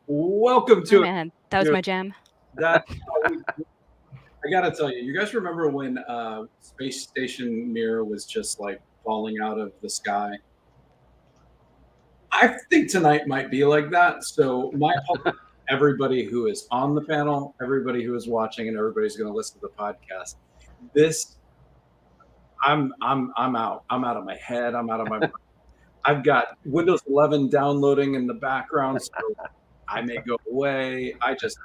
Welcome Oh to man, that was my jam. that. I gotta tell you, you guys remember when Space Station Mir was just like falling out of the sky? I think tonight might be like that. So my apologies to everybody who is on the panel, everybody who is watching, and everybody's going to listen to the podcast. This, I'm out. I'm out of my head. I'm out of my. I've got Windows 11 downloading in the background, so I may go away. I just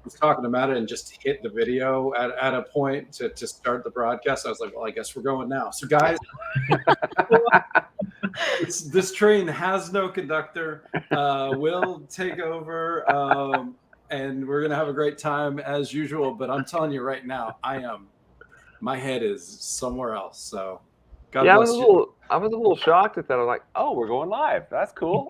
was talking about it and just hit the video at a point to start the broadcast. I was like, well, I guess we're going now. So, guys, this train has no conductor. We'll take over, and we're gonna have a great time as usual. But I'm telling you right now, my head is somewhere else. So, God bless you. I was a little shocked at that. I was like, "Oh, we're going live. That's cool."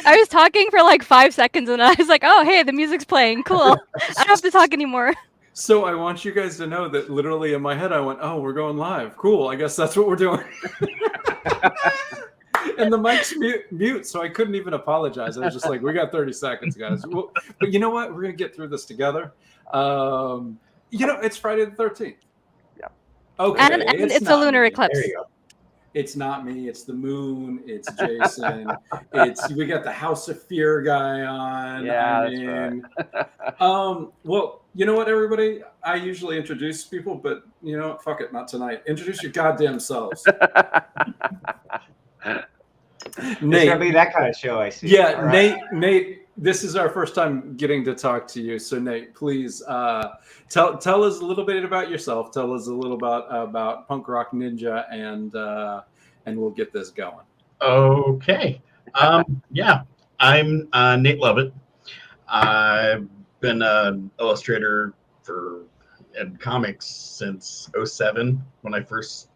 I was talking for like 5 seconds and I was like, oh, hey, the music's playing. Cool. I don't have to talk anymore. So I want you guys to know that literally in my head, I went, oh, we're going live. Cool. I guess that's what we're doing. And the mic's mute, so I couldn't even apologize. I was just like, we got 30 seconds, guys. Well, but you know what? We're going to get through this together. It's Friday the 13th. Yeah. Okay. And it's a lunar eclipse. There you go. It's not me. It's the moon. It's Jason. We got the House of Fear guy on. Yeah, that's right. Well, you know what, everybody? I usually introduce people, but you know what? Fuck it, not tonight. Introduce your goddamn selves. Nate, it's gonna be that kind of show, I see. Yeah, right. Nate. This is our first time getting to talk to you. So Nate, please tell us a little bit about yourself. Tell us a little about Punk Rock Ninja, and we'll get this going. Okay. Yeah, I'm Nate Lovett. I've been an illustrator in comics since 2007. When my first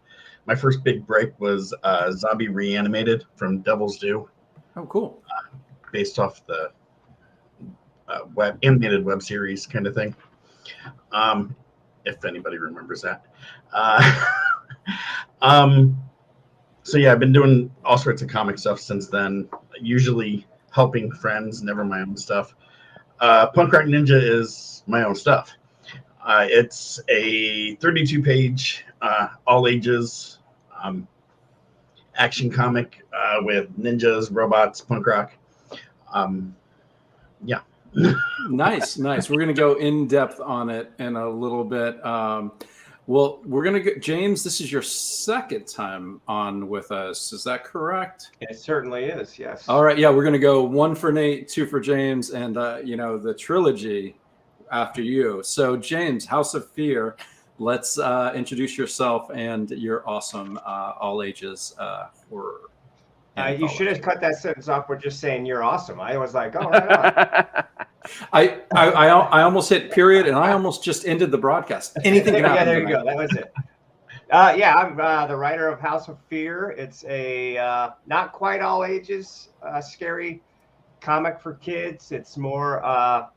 big break was Zombie Reanimated from Devil's Due. Oh, cool. Based off the animated web series kind of thing. If anybody remembers that. So yeah, I've been doing all sorts of comic stuff since then, usually helping friends, never my own stuff. Punk Rock Ninja is my own stuff. It's a 32-page, all ages action comic with ninjas, robots, punk rock. Yeah. Nice. We're going to go in depth on it in a little bit. Well, we're going to get James. This is your second time on with us. Is that correct? It certainly is. Yes. All right. Yeah. We're going to go 1 for Nate, 2 for James, and the trilogy after you. So James, House of Fear. Let's introduce yourself and your awesome all ages horror. You should have cut that sentence off with just saying you're awesome. I was like, oh, right on. I almost hit period, and I almost just ended the broadcast. Anything can happen. Yeah, there you go. That was it. Yeah, I'm the writer of House of Fear. It's a not quite all ages scary comic for kids. It's more I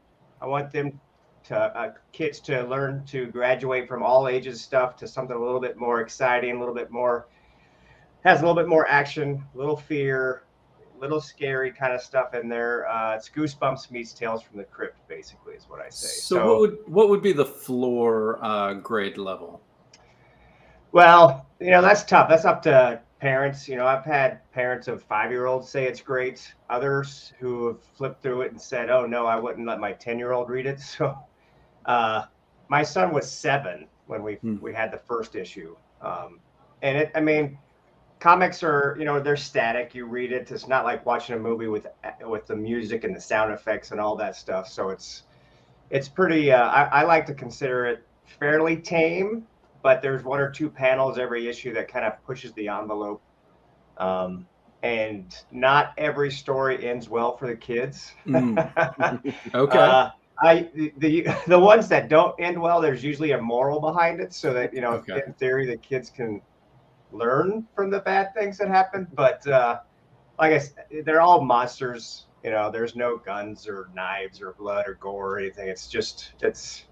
want them to kids to learn to graduate from all ages stuff to something a little bit more exciting, a little bit more. Has a little bit more action, a little fear, a little scary kind of stuff in there. It's Goosebumps meets Tales from the Crypt, basically, is what I say. So what would be the floor grade level? Well, that's tough. That's up to parents. I've had parents of 5-year-olds say it's great. Others who have flipped through it and said, oh, no, I wouldn't let my 10-year-old read it. So my son was 7 when we had the first issue. And comics are, they're static. You read it. It's not like watching a movie with the music and the sound effects and all that stuff. So it's pretty. I like to consider it fairly tame, but there's 1 or 2 panels every issue that kind of pushes the envelope. And not every story ends well for the kids. Okay. The ones that don't end well, there's usually a moral behind it, so that in theory the kids can learn from the bad things that happen. But like I said, they're all monsters. There's no guns or knives or blood or gore or anything. It's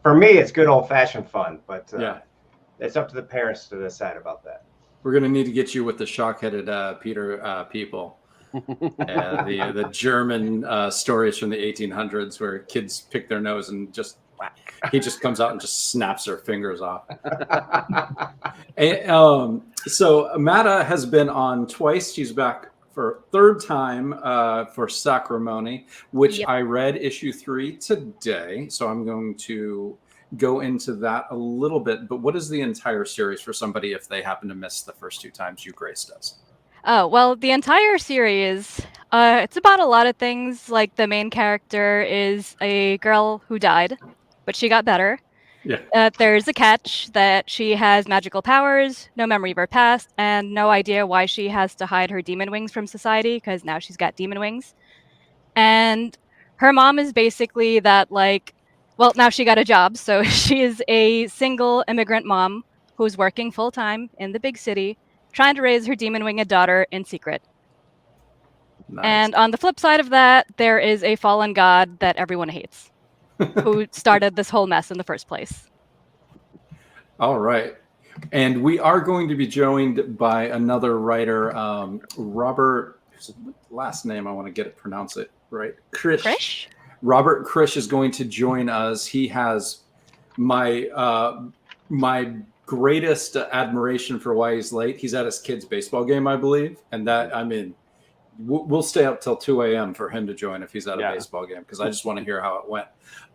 for me, it's good old fashioned fun. But it's up to the parents to decide about that. We're gonna need to get you with the shock-headed Peter people. The German stories from the 1800s where kids pick their nose and he just comes out and just snaps their fingers off. So Mata has been on twice. She's back for a third time for Sacrimony, which I read issue 3 today. So I'm going to go into that a little bit. But what is the entire series for somebody if they happen to miss the first 2 times you graced us? Oh, well, the entire series, it's about a lot of things. Like, the main character is a girl who died, but she got better. Yeah. There's a catch that she has magical powers, no memory of her past, and no idea why she has to hide her demon wings from society, because now she's got demon wings. And her mom is basically that, like, well, now she got a job, so she is a single immigrant mom who's working full-time in the big city, trying to raise her demon-winged daughter in secret. Nice. And on the flip side of that, there is a fallen god that everyone hates, who started this whole mess in the first place. All right. And we are going to be joined by another writer, Robert, last name, I want to get it, pronounce it right. Krish? Robert Krish is going to join us. He has my greatest admiration for why he's late. He's at his kid's baseball game, I believe. And that, I mean, we'll stay up till 2 a.m. for him to join if he's at a baseball game, because I just want to hear how it went.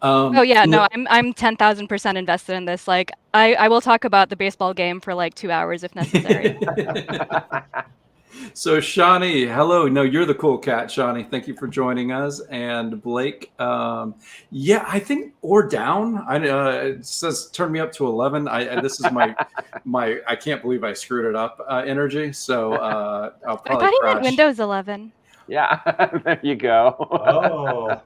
I'm 10,000% invested in this. Like, I will talk about the baseball game for like 2 hours if necessary. So Shawnee, hello. No, you're the cool cat, Shawnee. Thank you for joining us. And Blake, I think or down. It says turn me up to 11. This is my I can't believe I screwed it up energy. So I'll probably I thought he crash. meant Windows 11. Yeah, there you go.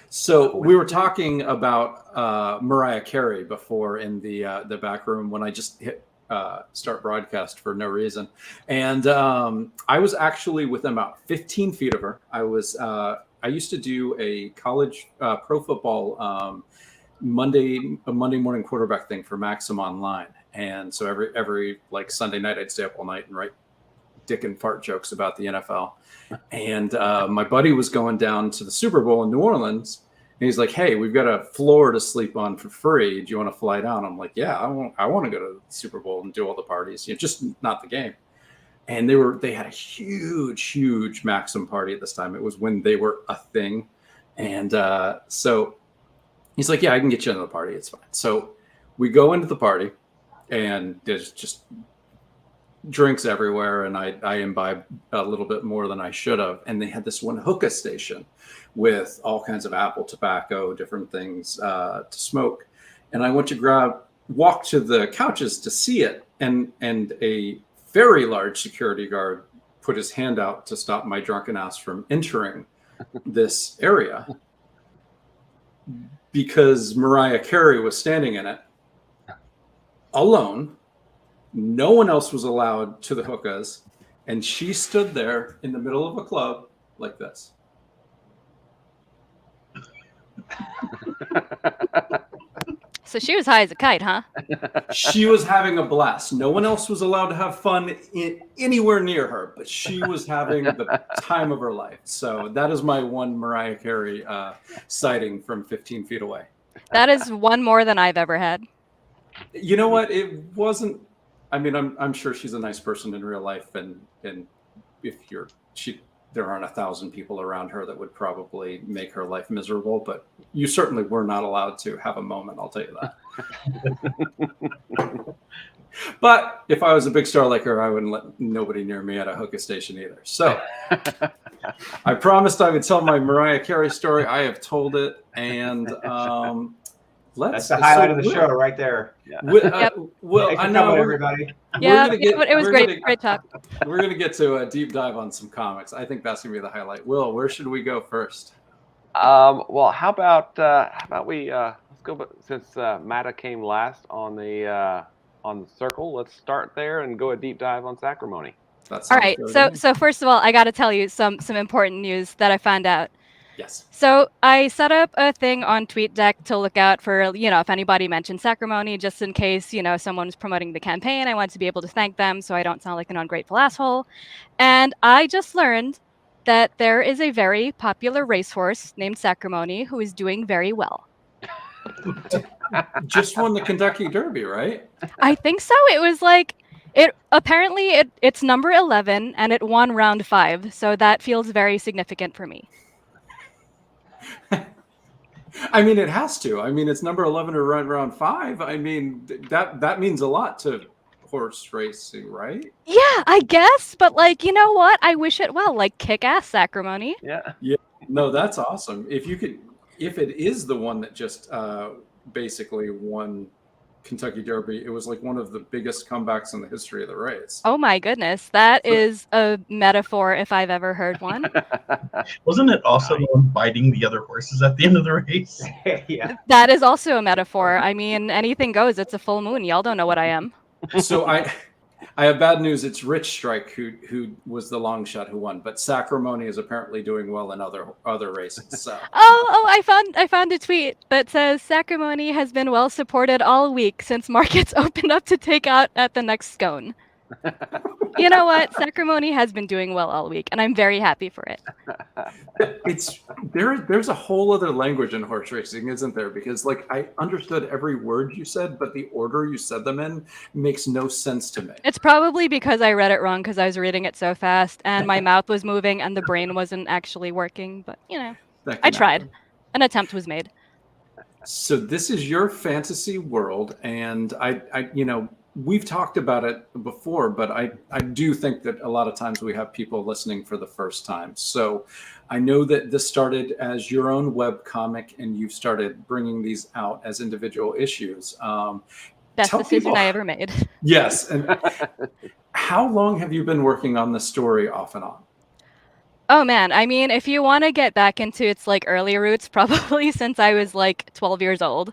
So we were talking about Mariah Carey before in the back room when I just hit start broadcast for no reason, and I was actually within about 15 feet of her. I used to do a college pro football Monday morning quarterback thing for Maxim Online, and so every like Sunday night I'd stay up all night and write dick and fart jokes about the NFL. And my buddy was going down to the Super Bowl in New Orleans. And he's like, hey, we've got a floor to sleep on for free. Do you want to fly down? I'm like, yeah, I want to go to the Super Bowl and do all the parties, just not the game. And they had a huge Maxim party at this time. It was when they were a thing. And so he's like, yeah, I can get you into the party. It's fine. So we go into the party and there's just drinks everywhere, and I imbibe a little bit more than I should have. And they had this one hookah station with all kinds of apple tobacco, different things to smoke. And I went to walk to the couches to see it, and a very large security guard put his hand out to stop my drunken ass from entering this area because Mariah Carey was standing in it alone. No one else was allowed to the hookahs, and she stood there in the middle of a club like this. So she was high as a kite, huh? She was having a blast. No one else was allowed to have fun anywhere near her, but she was having the time of her life. So that is my one Mariah Carey sighting from 15 feet away. That is one more than I've ever had. You know what? It wasn't. I mean, I'm sure she's a nice person in real life, and if there aren't 1,000 people around her that would probably make her life miserable, but you certainly were not allowed to have a moment, I'll tell you that. But if I was a big star like her, I wouldn't let nobody near me at a hookah station either. So I promised I would tell my Mariah Carey story. I have told it, and that's the highlight of the show right there. Yeah. Well, I know everybody. Yeah, it was great. Great talk. We're going to get to a deep dive on some comics. I think that's going to be the highlight. Will, where should we go first? Well, how about we let's go. Since Mata came last on the circle, let's start there and go a deep dive on Sacrimony. All right. So first of all, I got to tell you some important news that I found out. Yes. So I set up a thing on TweetDeck to look out for, if anybody mentions Sacrimony, just in case, someone's promoting the campaign. I want to be able to thank them so I don't sound like an ungrateful asshole. And I just learned that there is a very popular racehorse named Sacrimony who is doing very well. Just won the Kentucky Derby, right? I think so. It was like it's number 11 and it won round 5, so that feels very significant for me. I mean, it has to. I mean, it's number 11 or round 5. I mean, that means a lot to horse racing, right? Yeah, I guess, but you know what? I wish it well. Kick ass Sacrimony. Yeah. No, that's awesome. If it is the one that just basically won Kentucky Derby, it was like one of the biggest comebacks in the history of the race. Oh my goodness, that is a metaphor if I've ever heard one. Wasn't it also the one biting the other horses at the end of the race? Yeah. That is also a metaphor. I mean, anything goes. It's a full moon. Y'all don't know what I am. So I have bad news. It's Rich Strike who was the long shot who won, but Sacrimony is apparently doing well in other races. So. I found a tweet that says Sacrimony has been well supported all week since markets opened up to take out at the next scone. You know what? Sacrimony has been doing well all week, and I'm very happy for it. There's a whole other language in horse racing, isn't there? Because I understood every word you said, but the order you said them in makes no sense to me. It's probably because I read it wrong because I was reading it so fast and my mouth was moving and the brain wasn't actually working. But I tried. Happen. An attempt was made. So this is your fantasy world, and I we've talked about it before, but I do think that a lot of times we have people listening for the first time. So I know that this started as your own web comic, and you've started bringing these out as individual issues. Best decision I ever made. Yes. And how long have you been working on this story off and on? Oh man, I mean, if you want to get back into its early roots, probably since I was 12 years old.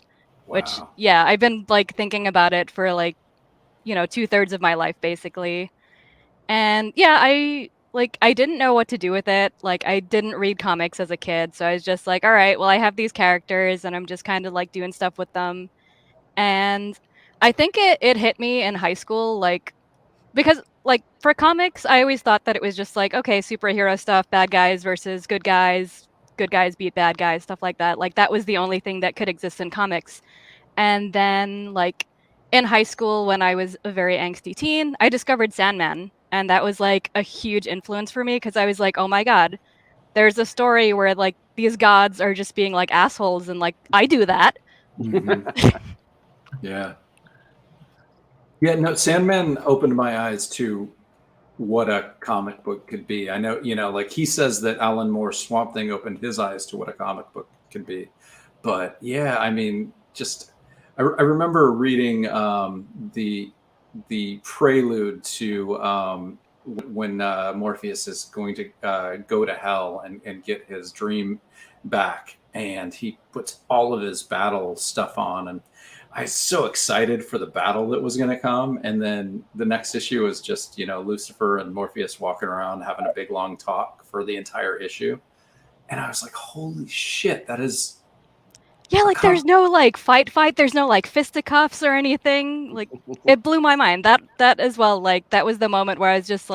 Wow. Which, yeah, I've been thinking about it for 2/3 of my life basically. And yeah, I didn't know what to do with it. I didn't read comics as a kid, so I was just all right, well, I have these characters and I'm just kind of doing stuff with them. And I think it hit me in high school, because for comics, I always thought that it was just okay, superhero stuff, bad guys versus good guys beat bad guys, stuff like that. That was the only thing that could exist in comics. And then in high school, when I was a very angsty teen, I discovered Sandman, and that was a huge influence for me because I was oh my god, there's a story where these gods are just being assholes, and I do that. Mm-hmm. Yeah. No, Sandman opened my eyes to what a comic book could be. I know, he says that Alan Moore's Swamp Thing opened his eyes to what a comic book could be. But yeah, I mean, I remember reading the prelude to when Morpheus is going to go to hell and get his dream back, and he puts all of his battle stuff on, and I was so excited for the battle that was going to come. And then the next issue was just Lucifer and Morpheus walking around having a big long talk for the entire issue, and I was like, holy shit, that is. Yeah, there's no fight. There's no fisticuffs or anything. It blew my mind. That as well. That was the moment where I was just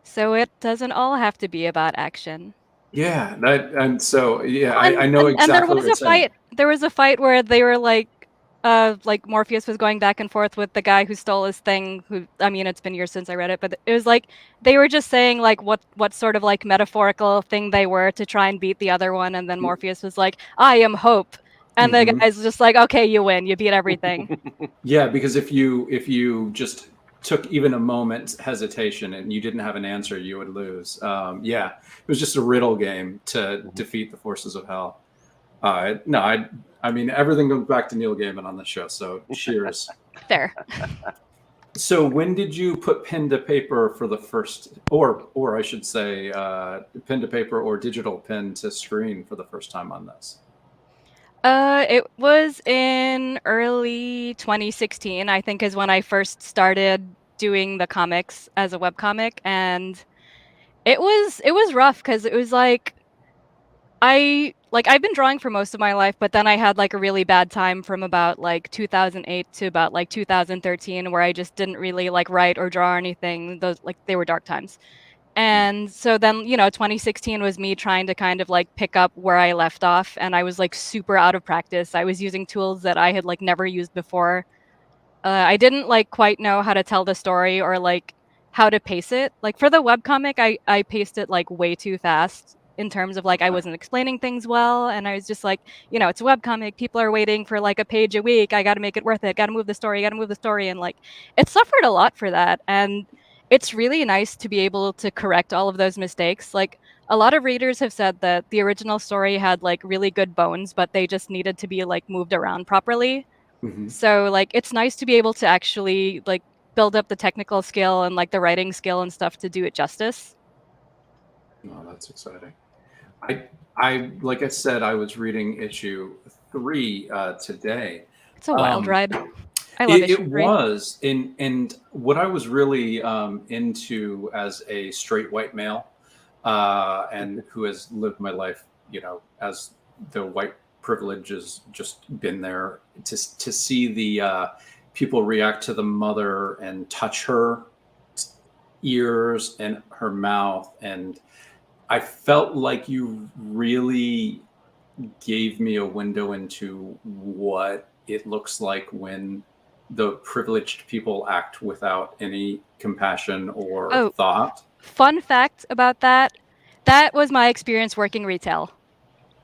so it doesn't all have to be about action. Yeah, I know exactly. And there was what you're a fight. There was a fight where they were Morpheus was going back and forth with the guy who stole his thing. Who, I mean, it's been years since I read it, but it was they were just saying what sort of metaphorical thing they were to try and beat the other one, and then Morpheus was I am hope. And the guy's just okay, you win, you beat everything. Yeah, because if you just took even a moment's hesitation and you didn't have an answer, you would lose. Yeah, it was just a riddle game to defeat the forces of hell. No, I mean, everything goes back to Neil Gaiman on the show, so cheers. Fair. So when did you put pen to paper for the first, or I should say, pen to paper or digital pen to screen for the first time on this? It was in early 2016, I think, is when I first started doing the comics as a webcomic, and it was rough because it was I've been drawing for most of my life, but then I had like a really bad time from about like 2008 to about like 2013 where I just didn't really like write or draw or anything. Those like they were dark times. And so then, 2016 was me trying to kind of like pick up where I left off, and I was like super out of practice. I was using tools that I had like never used before. I didn't like quite know how to tell the story or like how to pace it. Like for the webcomic, I paced it like way too fast in terms of like I wasn't explaining things well, and I was just like, it's a webcomic. People are waiting for like a page a week. I got to make it worth it. Got to move the story. Got to move the story, and like it suffered a lot for that. And it's really nice to be able to correct all of those mistakes. Like a lot of readers have said that the original story had like really good bones, but they just needed to be like moved around properly. Mhm. So like it's nice to be able to actually like build up the technical skill and like the writing skill and stuff to do it justice. Oh, that's exciting. I like I said, I was reading issue 3 today. It's a wild Um, ride. I love It issue 3. was, and what I was really into as a straight white male, and who has lived my life, as the white privilege has just been there to see the people react to the mother and touch her ears and her mouth, and I felt like you really gave me a window into what it looks like when the privileged people act without any compassion or Oh. thought. Fun fact about that was my experience working retail.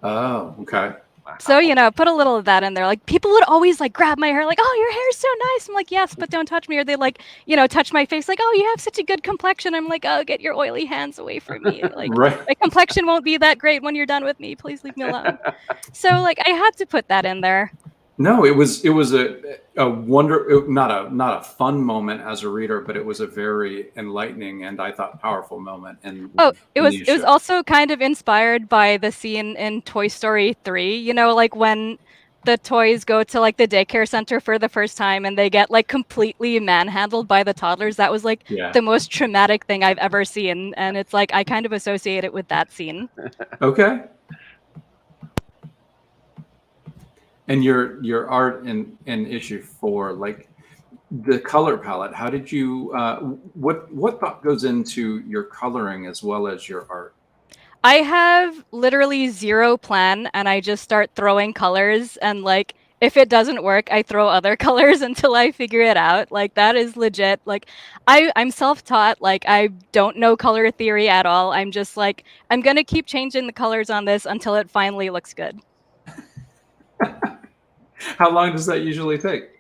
Oh, okay. So, put a little of that in there. Like people would always like grab my hair like, "Oh, your hair's so nice." I'm like, "Yes, but don't touch me." Or they like, touch my face like, "Oh, you have such a good complexion." I'm like, "Oh, get your oily hands away from me." Like Right. my complexion won't be that great when you're done with me. Please leave me alone. So, like I had to put that in there. No, it was not a fun moment as a reader, but it was a very enlightening and I thought powerful moment. And Oh, it in was the it was issue. also kind of inspired by the scene in Toy Story 3, like when the toys go to like the daycare center for the first time and they get like completely manhandled by the toddlers. That was like Yeah. the most traumatic thing I've ever seen, and it's like I kind of associate it with that scene. Okay. And your art in issue 4, like the color palette, how did you what thought goes into your coloring as well as your art? I have literally zero plan, and I just start throwing colors, and like if it doesn't work, I throw other colors until I figure it out. Like that is legit. Like I'm self-taught. Like I don't know color theory at all. I'm just like I'm gonna keep changing the colors on this until it finally looks good. How long does that usually take?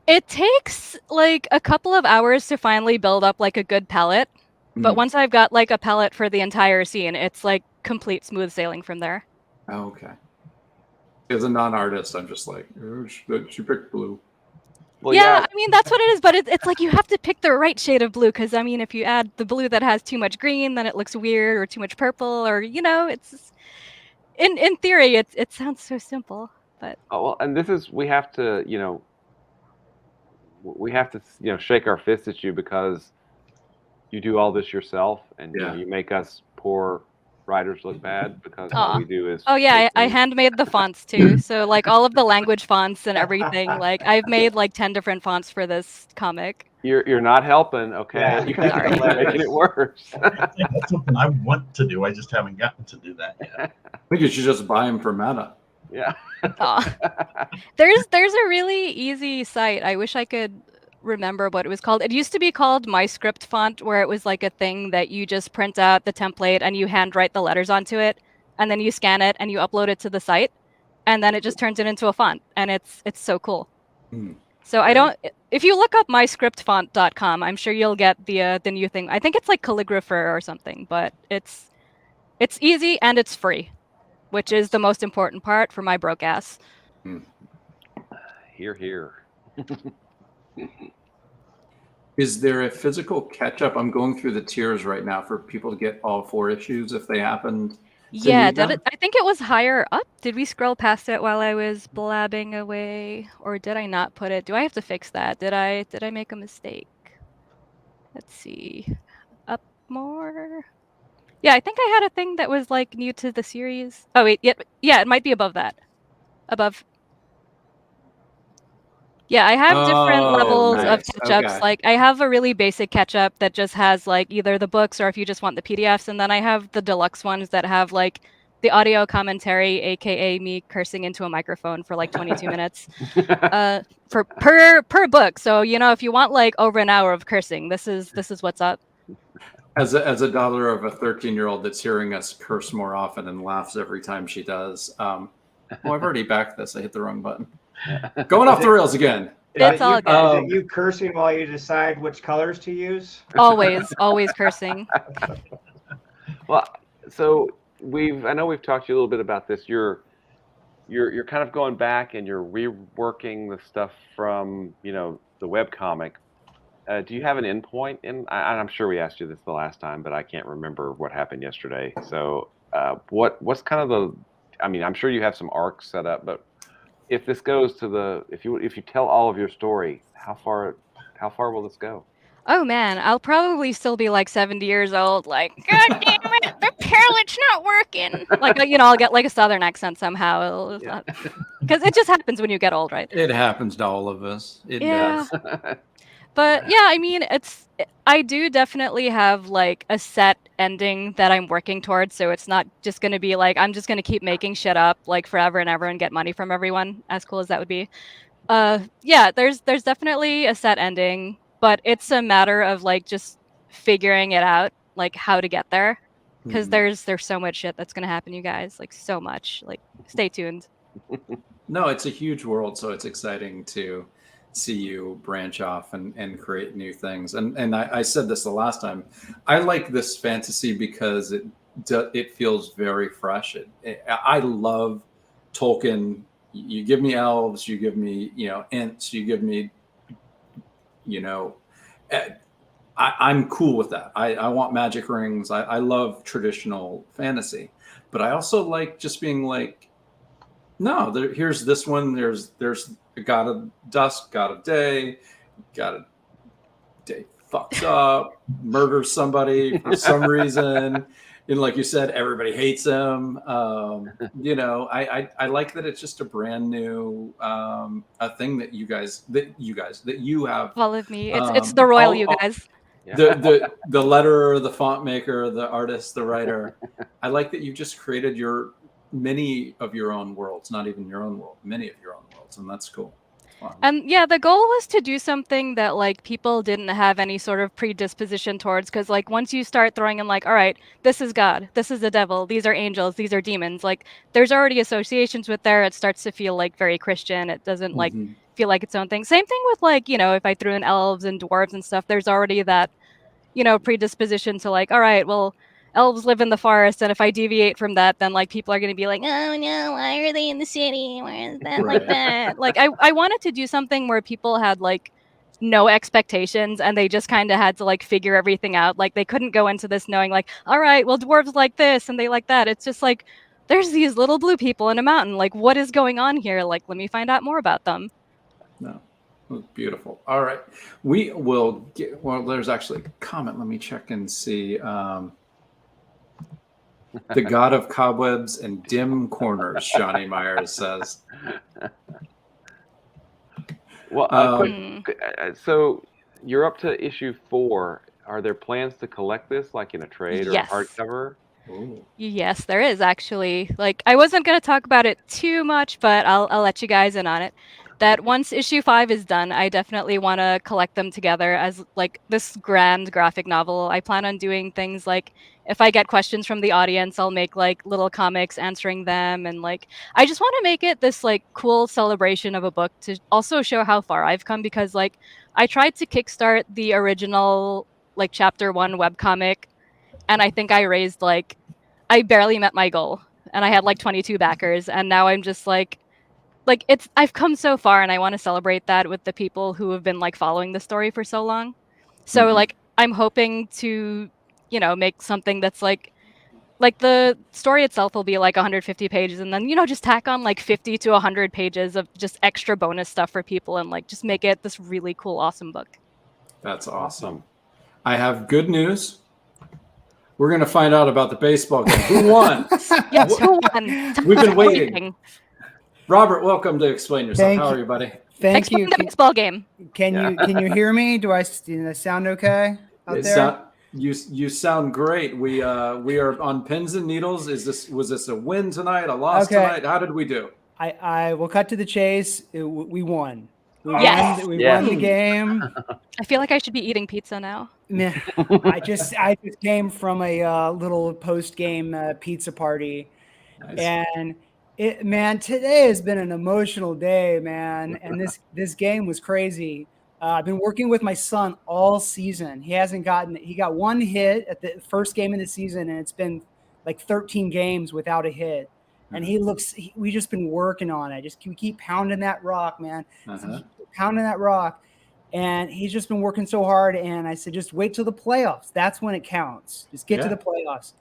It takes like a couple of hours to finally build up like a good palette. But Mm. once I've got like a palette for the entire scene, it's like complete smooth sailing from there. Oh, okay. As a non-artist, I'm just like, oh, she picked blue. Well, yeah, yeah. I mean that's what it is, but it's like you have to pick the right shade of blue, because I mean if you add the blue that has too much green, then it looks weird, or too much purple, or it's in theory it sounds so simple, but Oh, well, and this is we have to shake our fist at you because you do all this yourself, and Yeah. you make us poor writers look bad because Aw. all we do is oh yeah, take I things- handmade the fonts too. So like all of the language fonts and everything. Like I've made like 10 different fonts for this comic. You're not helping, okay? Yeah, You're sorry. making it worse. I think that's something I want to do. I just haven't gotten to do that yet. I think you should just buy them from Meta. Yeah. Aw. There's a really easy site. I wish I could remember what it was called. It used to be called My Script Font, where it was like a thing that you just print out the template and you handwrite the letters onto it, and then you scan it and you upload it to the site, and then it just turns it into a font, and it's so cool. Hmm. So if you look up myscriptfont.com, I'm sure you'll get the new thing. I think it's like Calligrapher or something, but it's easy and it's free, which is the most important part for my broke ass. Here, here. Is there a physical catch-up? I'm going through the tiers right now for people to get all 4 issues if they happened. Yeah, need them? I think it was higher up. Did we scroll past it while I was blabbing away, or did I not put it? Do I have to fix that? Did I make a mistake? Let's see. Up more. Yeah, I think I had a thing that was like new to the series. Oh wait, yeah, it might be above that. Above. Yeah, I have different Oh, levels of nice. catch-ups. Okay. Like I have a really basic catch-up that just has like either the books or if you just want the PDFs, and then I have the deluxe ones that have like the audio commentary, aka me cursing into a microphone for like 22 minutes. For per book. So, you know, if you want like over an hour of cursing, this is what's up. As a daughter of a 13-year-old that's hearing us curse more often and laughs every time she does. Well, I've already backed this. I hit the wrong button. Going off the rails again. It's all good. Is it you cursing while you decide which colors to use? Always cursing. Well, so I know we've talked to you a little bit about this. You're kind of going back and you're reworking the stuff from, you know, the webcomic. Do you have an endpoint? I'm sure we asked you this the last time, but I can't remember what happened yesterday. So what's kind of the, I mean, I'm sure you have some arcs set up, but if this goes to if you tell all of your story, how far will this go? Oh man, I'll probably still be like 70 years old, like, God damn it, the pallet's not working. Like, you know, I'll get like a southern accent somehow. Because it just happens when you get old, right? It happens to all of us. It does. But yeah, I mean, I do definitely have like a set ending that I'm working towards. So it's not just going to be like, I'm just going to keep making shit up like forever and ever and get money from everyone, as cool as that would be. Yeah, there's definitely a set ending, but it's a matter of like just figuring it out, like how to get there. Because there's so much shit that's going to happen, you guys, like so much. Like, stay tuned. No, it's a huge world, so it's exciting to see you branch off and create new things. And I said this the last time. I like this fantasy because it feels very fresh. I love Tolkien. You give me elves, you give me, you know, Ents, you give me, you know, I'm cool with that. I want magic rings. I love traditional fantasy, but I also like just being like, no, here's this one. There's a god of dusk, god of day, god of day fucks up, murders somebody for some reason. And like you said, everybody hates him. You know, I like that it's just a brand new a thing that you have. All of me. It's the royal you guys. The letterer, the font maker, the artist, the writer. I like that you just created many of your own worlds, not even your own world, many of your own worlds, and that's cool. And yeah, the goal was to do something that like people didn't have any sort of predisposition towards, because like once you start throwing in like, all right, this is God, this is the devil, these are angels, these are demons, like there's already associations with there. It starts to feel like very Christian. It doesn't like feel like its own thing. Same thing with like, you know, if I threw in elves and dwarves and stuff, there's already that, you know, predisposition to like, all right, well, elves live in the forest, and if I deviate from that, then like people are going to be like, oh no, why are they in the city? Why is that like that? Like I wanted to do something where people had like no expectations and they just kind of had to like figure everything out. Like they couldn't go into this knowing like, all right, well, dwarves like this and they like that. It's just like, there's these little blue people in a mountain. Like, what is going on here? Like, let me find out more about them. No. Beautiful. All right. We will get, well, there's actually a comment. Let me check and see. The god of cobwebs and dim corners, Johnny Myers says. Well, so you're up to issue 4. Are there plans to collect this, like in a trade or a hardcover? Ooh. Yes, there is actually. Like, I wasn't going to talk about it too much, but I'll let you guys in on it. That once issue 5 is done, I definitely want to collect them together as like this grand graphic novel. I plan on doing things like if I get questions from the audience, I'll make like little comics answering them, and like I just want to make it this like cool celebration of a book to also show how far I've come, because like I tried to kickstart the original like chapter 1 webcomic, and I think I raised like I barely met my goal, and I had like 22 backers, and now I'm just like I've come so far, and I want to celebrate that with the people who have been like following the story for so long. So like I'm hoping to, you know, make something that's like the story itself will be like 150 pages, and then, you know, just tack on like 50 to 100 pages of just extra bonus stuff for people, and like just make it this really cool, awesome book. That's awesome. I have good news. We're going to find out about the baseball game. Who won? Yes, who won? We've been waiting. Robert, welcome to Explain Yourself. Thank How are you. you, buddy? Thank you. Explain the baseball game. Can you hear me? Do I sound okay out there? You sound great. We are on pins and needles. Was this a win tonight? A loss tonight? How did we do? I will cut to the chase. We won. We Yes. won the game. I feel like I should be eating pizza now. Yeah. I just came from a little post-game pizza party. Nice. And today has been an emotional day, man. And this game was crazy. I've been working with my son all season. He got one hit at the first game of the season, and it's been like 13 games without a hit. And we just been working on it. We keep pounding that rock, man. Pounding that rock. And he's just been working so hard. And I said, just wait till the playoffs. That's when it counts. Just get to the playoffs.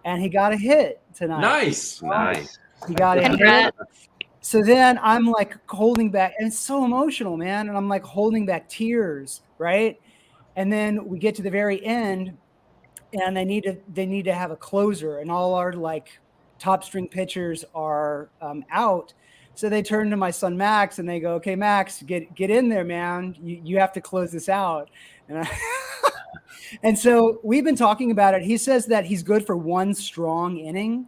And he got a hit tonight. Nice. He got a hit. So then I'm like holding back, and it's so emotional, man. And I'm like holding back tears, right? And then we get to the very end, and they need to have a closer, and all our like top string pitchers are out. So they turn to my son Max, and they go, "Okay, Max, get in there, man. You have to close this out." And and so we've been talking about it. He says that he's good for one strong inning.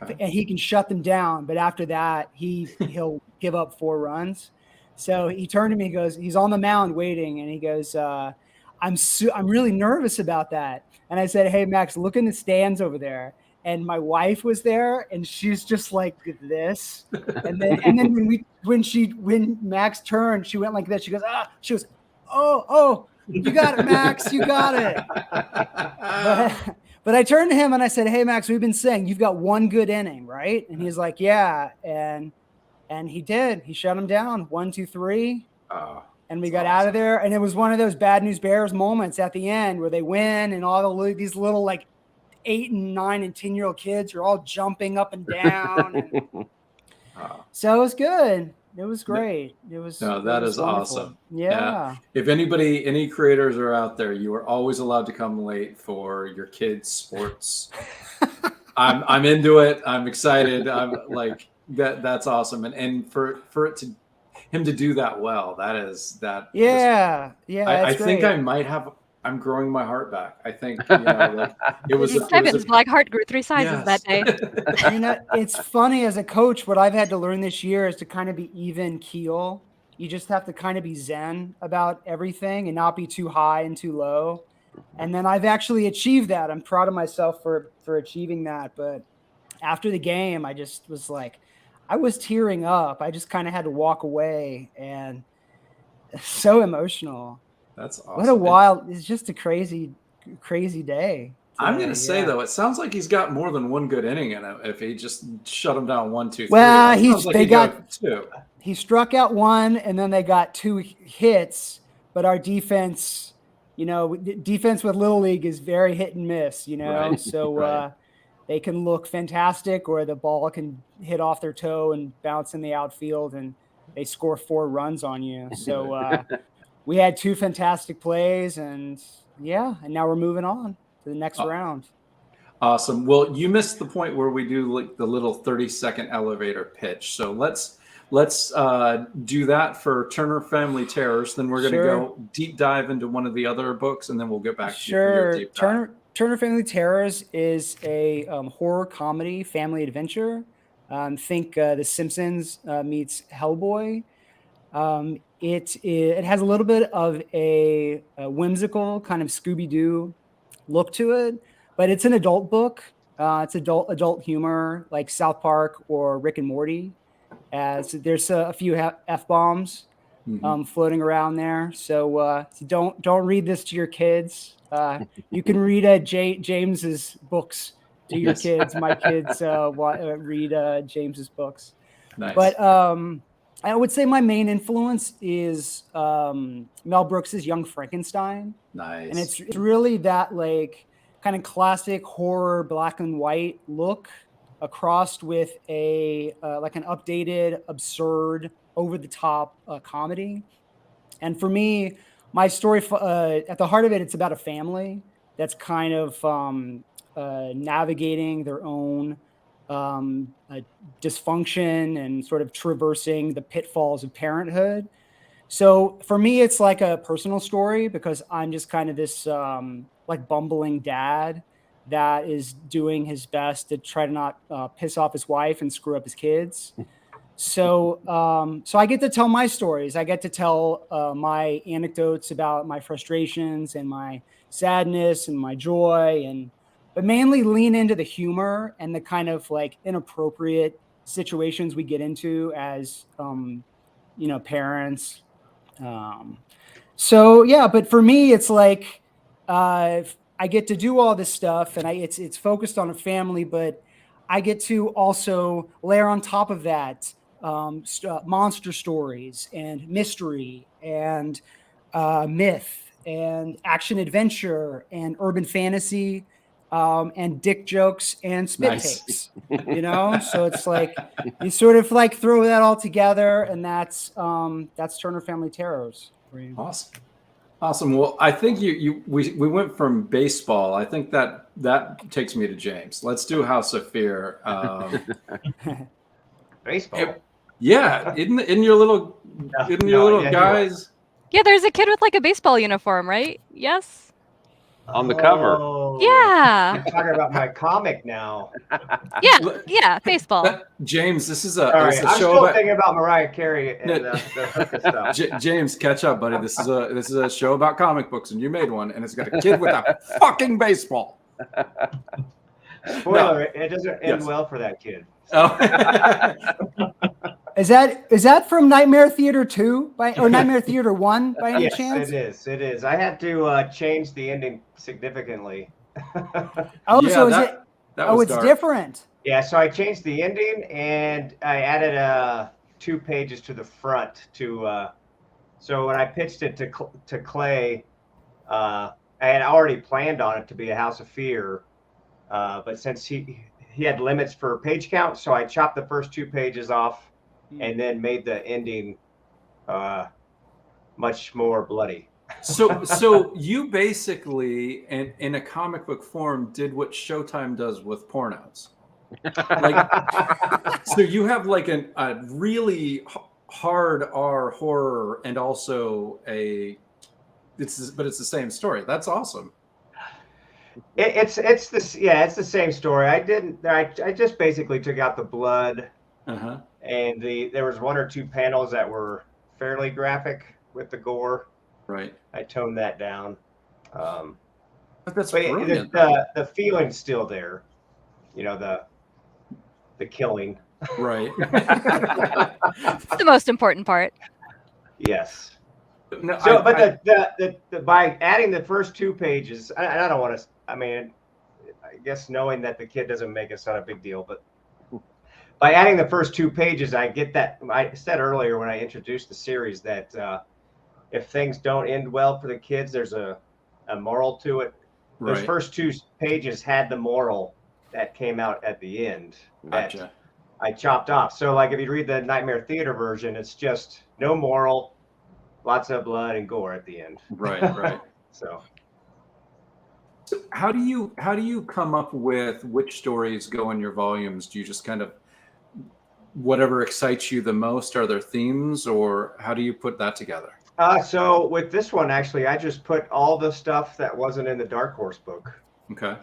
Okay. And he can shut them down, but after that, he'll give up 4 runs. So he turned to me, he goes, he's on the mound waiting, and he goes, I'm really nervous about that. And I said, hey, Max, look in the stands over there. And my wife was there, and she's just like this. And then when Max turned, she went like this. She goes, oh, you got it, Max, you got it. But I turned to him and I said, hey, Max, we've been saying you've got one good inning, right? And he's like, yeah. And he did. He shut him down. 1, 2, 3. And we got out of there. And it was one of those bad news bears moments at the end where they win and all these little like 8 and 9 and 10-year-old kids are all jumping up and down. So it was good. It was great. That is awesome. Yeah. If any creators are out there, you are always allowed to come late for your kids' sports. I'm into it. I'm excited. I'm like that's awesome. And for him to do that well, Yeah. I think I'm growing my heart back. I think it was Kevin's black heart grew 3 sizes that day. It's funny as a coach, what I've had to learn this year is to kind of be even keel. You just have to kind of be zen about everything and not be too high and too low. And then I've actually achieved that. I'm proud of myself for achieving that. But after the game, I just was like, I was tearing up. I just kind of had to walk away, and so emotional. That's awesome. What a wild, it's just a crazy day. Today. I'm going to say, though, it sounds like he's got more than one good inning in him if he just shut him down 1, 2, 3. Well, they got 2. He struck out 1, and then they got 2 hits, but our defense, defense with Little League is very hit and miss, Right. So they can look fantastic, or the ball can hit off their toe and bounce in the outfield, and they score 4 runs on you. So we had 2 fantastic plays, and now we're moving on to the next round. Awesome. Well, you missed the point where we do like the little 30-second elevator pitch. So let's do that for Turner Family Terrors. Then we're going to go deep dive into one of the other books, and then we'll get back to your deep dive. Turner Family Terrors is a horror comedy family adventure. Think The Simpsons meets Hellboy. It has a little bit of a whimsical kind of Scooby-Doo look to it, but it's an adult book. It's adult humor like South Park or Rick and Morty. So there's a few F-bombs floating around there. So don't read this to your kids. You can read James's books to your kids. My kids read James's books. Nice. But I would say my main influence is Mel Brooks's Young Frankenstein. Nice. And it's really that like kind of classic horror black and white look across with a like an updated, absurd, over the top comedy. And for me, my story at the heart of it, it's about a family that's kind of navigating their own dysfunction and sort of traversing the pitfalls of parenthood. So for me, it's like a personal story because I'm just kind of this like bumbling dad that is doing his best to try to not piss off his wife and screw up his kids. So I get to tell my stories. I get to tell my anecdotes about my frustrations and my sadness and my joy, but mainly lean into the humor and the kind of like inappropriate situations we get into as parents. So yeah, but for me, it's like I get to do all this stuff, and it's focused on a family, but I get to also layer on top of that monster stories and mystery and myth and action adventure and urban fantasy and dick jokes and spit takes, so it's like you sort of like throw that all together, and that's Turner Family Terrors for you. Awesome. Well, I think we went from baseball. I think that takes me to James. Let's do House of Fear. Baseball. Yeah, in your little guys. Yeah, there's a kid with like a baseball uniform, right? Yes. On the cover. Yeah. You're talking about my comic now. Yeah, baseball. James, this is I'm show still about thinking about Mariah Carey and the hooker stuff. James, catch up, buddy. This is a show about comic books, and you made one, and it's got a kid with a fucking baseball. Spoiler: it doesn't end well for that kid. Oh. Is that from Nightmare Theater 2 or Nightmare Theater 1 by any chance? It is. I had to change the ending significantly. It's different. Yeah, so I changed the ending and I added 2 pages to the front so when I pitched it to Clay, I had already planned on it to be a House of Fear, but since he had limits for page count, so I chopped the first 2 pages off and then made the ending much more bloody. So you basically, in a comic book form, did what Showtime does with pornos. Like, so you have like a really hard R horror and also but it's the same story. That's awesome. It's the same story. I just basically took out the blood. Uh-huh. And there was 1 or 2 panels that were fairly graphic with the gore. Right. I toned that down. But that's brilliant. The feeling's still there. The killing. Right. It's the most important part. Yes. No, by adding the first 2 pages, I don't want to. I mean, I guess knowing that the kid doesn't make it's not a big deal, but. By adding the first 2 pages, I get that. I said earlier when I introduced the series that if things don't end well for the kids, there's a moral to it. Right. Those first 2 pages had the moral that came out at the end. Gotcha. That I chopped off. So, like, if you read the Nightmare Theater version, it's just no moral, lots of blood and gore at the end. Right. So how do you come up with which stories go in your volumes? Do you just kind of whatever excites you the most? Are there themes, or how do you put that together? So with this one, actually, I just put all the stuff that wasn't in the Dark Horse book. Okay.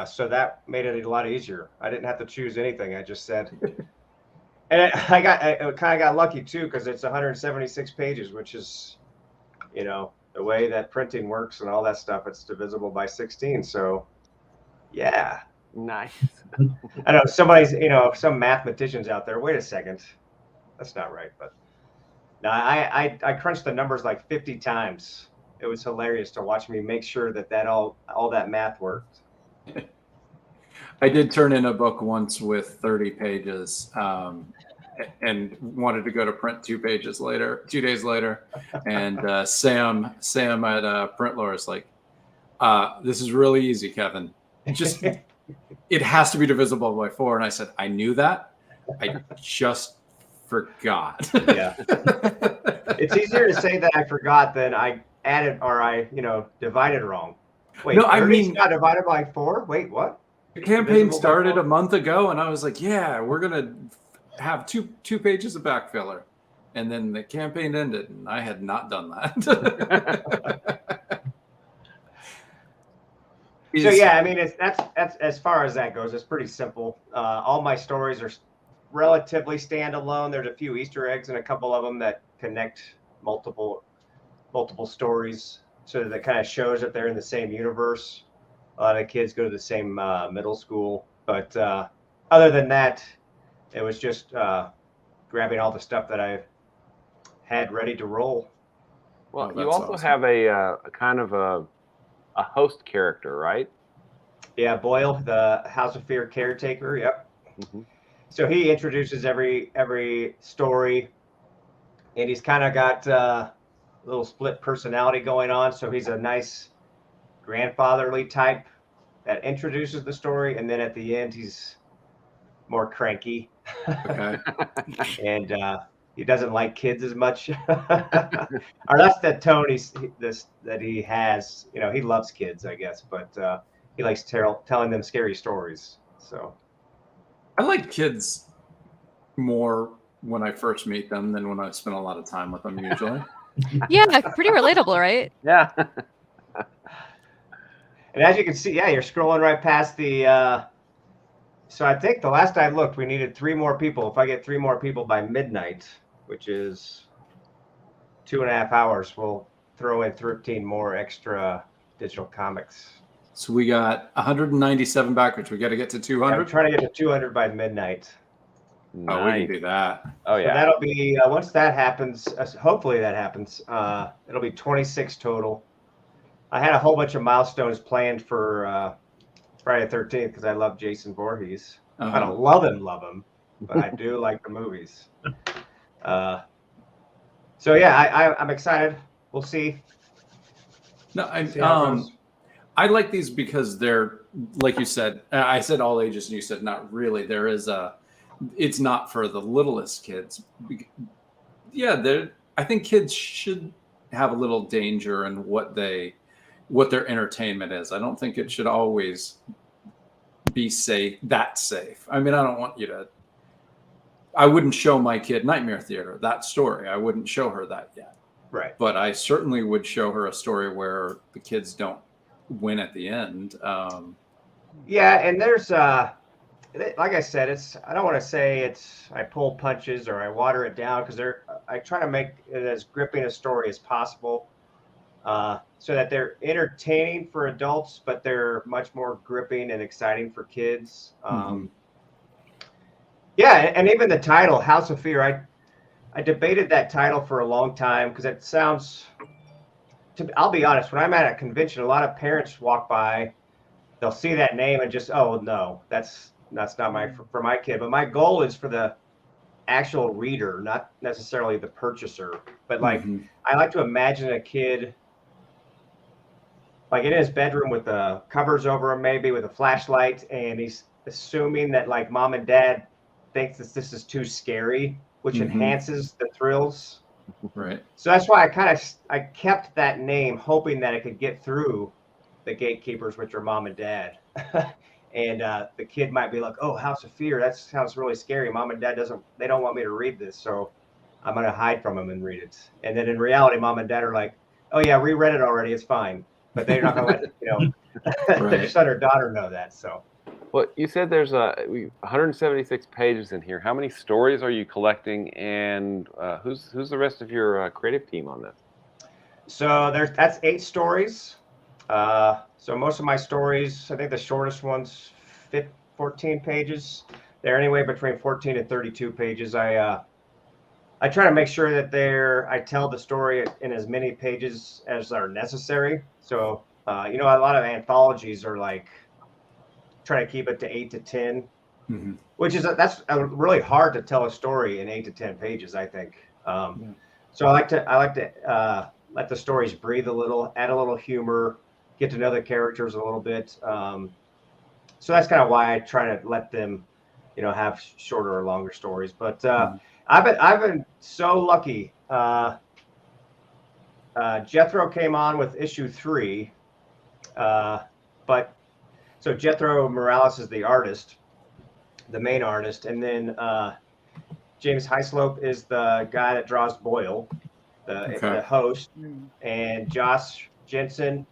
So that made it a lot easier. I didn't have to choose anything. I just said, and I kind of got lucky too, because it's 176 pages, which is, the way that printing works and all that stuff. It's divisible by 16. So, yeah. Nice. I know somebody's, some mathematicians out there. Wait a second, that's not right. But no, I crunched the numbers like 50 times. It was hilarious to watch me make sure that all that math worked. I did turn in a book once with 30 pages, and wanted to go to print 2 days later, and Sam at Print Lore is like, "This is really easy, Kevin. Just." It has to be divisible by 4. And I said, I knew that. I just forgot. Yeah. It's easier to say that I forgot than I added or I divided wrong. Wait, no, I mean, got divided by 4? Wait, what? The campaign started a month ago, and I was like, "Yeah, we're gonna have two pages of back filler," and then the campaign ended, and I had not done that. So yeah, I mean, that's as far as that goes. It's pretty simple. All my stories are relatively standalone. There's a few Easter eggs and a couple of them that connect multiple stories, so that kind of shows that they're in the same universe. A lot of kids go to the same middle school, but other than that, it was just grabbing all the stuff that I had ready to roll. Well, you also have a kind of a host character, right? Yeah, Boyle, the House of Fear caretaker. Yep. Mm-hmm. So he introduces every story, and he's kind of got a little split personality going on. So he's a nice grandfatherly type that introduces the story, and then at the end he's more cranky. Okay. And he doesn't like kids as much, or that's the tone that he has. You know, he loves kids, I guess, but he likes telling them scary stories. So I like kids more when I first meet them than when I spend a lot of time with them usually. Yeah, pretty relatable, right? Yeah. And as you can see, yeah, you're scrolling right past the. So I think the last I looked, we needed 3 more people. If I get 3 more people by midnight, which is 2.5 hours, we'll throw in 13 more extra digital comics. So we got 197 backwards. We got to get to 200. Yeah, I'm trying to get to 200 by midnight. Nice. Oh, we can do that. Oh yeah. So that'll be once that happens. Hopefully that happens. It'll be 26 total. I had a whole bunch of milestones planned for Friday the 13th because I love Jason Voorhees. I don't love him, but I do like the movies. So yeah, I'm excited. We'll see. No, I like these because they're, like you said, I said all ages and you said not really. There is it's not for the littlest kids. Yeah, I think kids should have a little danger in what their entertainment is. I don't think it should always be safe. I mean, I don't want you to. I wouldn't show my kid Nightmare Theater, that story. I wouldn't show her that yet. Right. But I certainly would show her a story where the kids don't win at the end. Yeah, and there's like I said, I don't want to say I pull punches or I water it down because I try to make it as gripping a story as possible, so that they're entertaining for adults, but they're much more gripping and exciting for kids. Yeah, and even the title, House of Fear, I debated that title for a long time because it sounds. I'll be honest, when I'm at a convention, a lot of parents walk by, they'll see that name and just, oh no, that's not for my kid. But my goal is for the actual reader, not necessarily the purchaser. But like, I like to imagine a kid like in his bedroom with the covers over him, maybe with a flashlight, and he's assuming that like mom and dad thinks that this is too scary, which enhances the thrills. Right. So that's why I kept that name, hoping that it could get through the gatekeepers, which are mom and dad. And the kid might be like, "Oh, House of Fear, that sounds really scary. Mom and dad they don't want me to read this, so I'm gonna hide from them and read it." And then in reality, mom and dad are like, "Oh yeah, we read it already. It's fine." But they're not gonna let their son or daughter know that. So. Well, you said there's 176 pages in here. How many stories are you collecting, and who's the rest of your creative team on this? So that's 8 stories. So most of my stories, I think the shortest one's 14 pages. They're anywhere between 14 and 32 pages. I try to make sure that I tell the story in as many pages as are necessary. So a lot of anthologies are like trying to keep it to 8 to 10, which is that's really hard to tell a story in 8 to 10 pages, I think. So I like to let the stories breathe a little, add a little humor, get to know the characters a little bit. So that's kind of why I try to let them, have shorter or longer stories. But I've been so lucky. Jethro came on with issue 3, but So Jethro Morales is the artist, the main artist, and then James Highslope is the guy that draws Boyle, the host, and Josh Jensen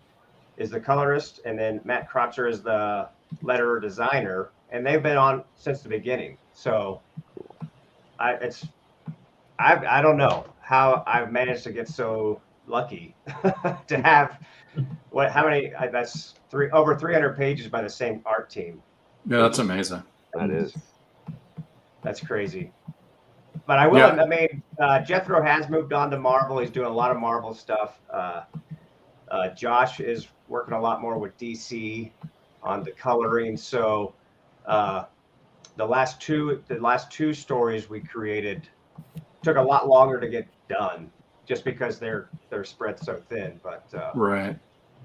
is the colorist, and then Matt Crotcher is the letterer designer, and they've been on since the beginning. So I don't know how I've managed to get so lucky to have that's over 300 pages by the same art team. Yeah, that's amazing. That's crazy. But I will. I mean, Jethro has moved on to Marvel. He's doing a lot of Marvel stuff. Josh is working a lot more with DC on the coloring. So the last two stories we created took a lot longer to get done, just because they're spread so thin. But right.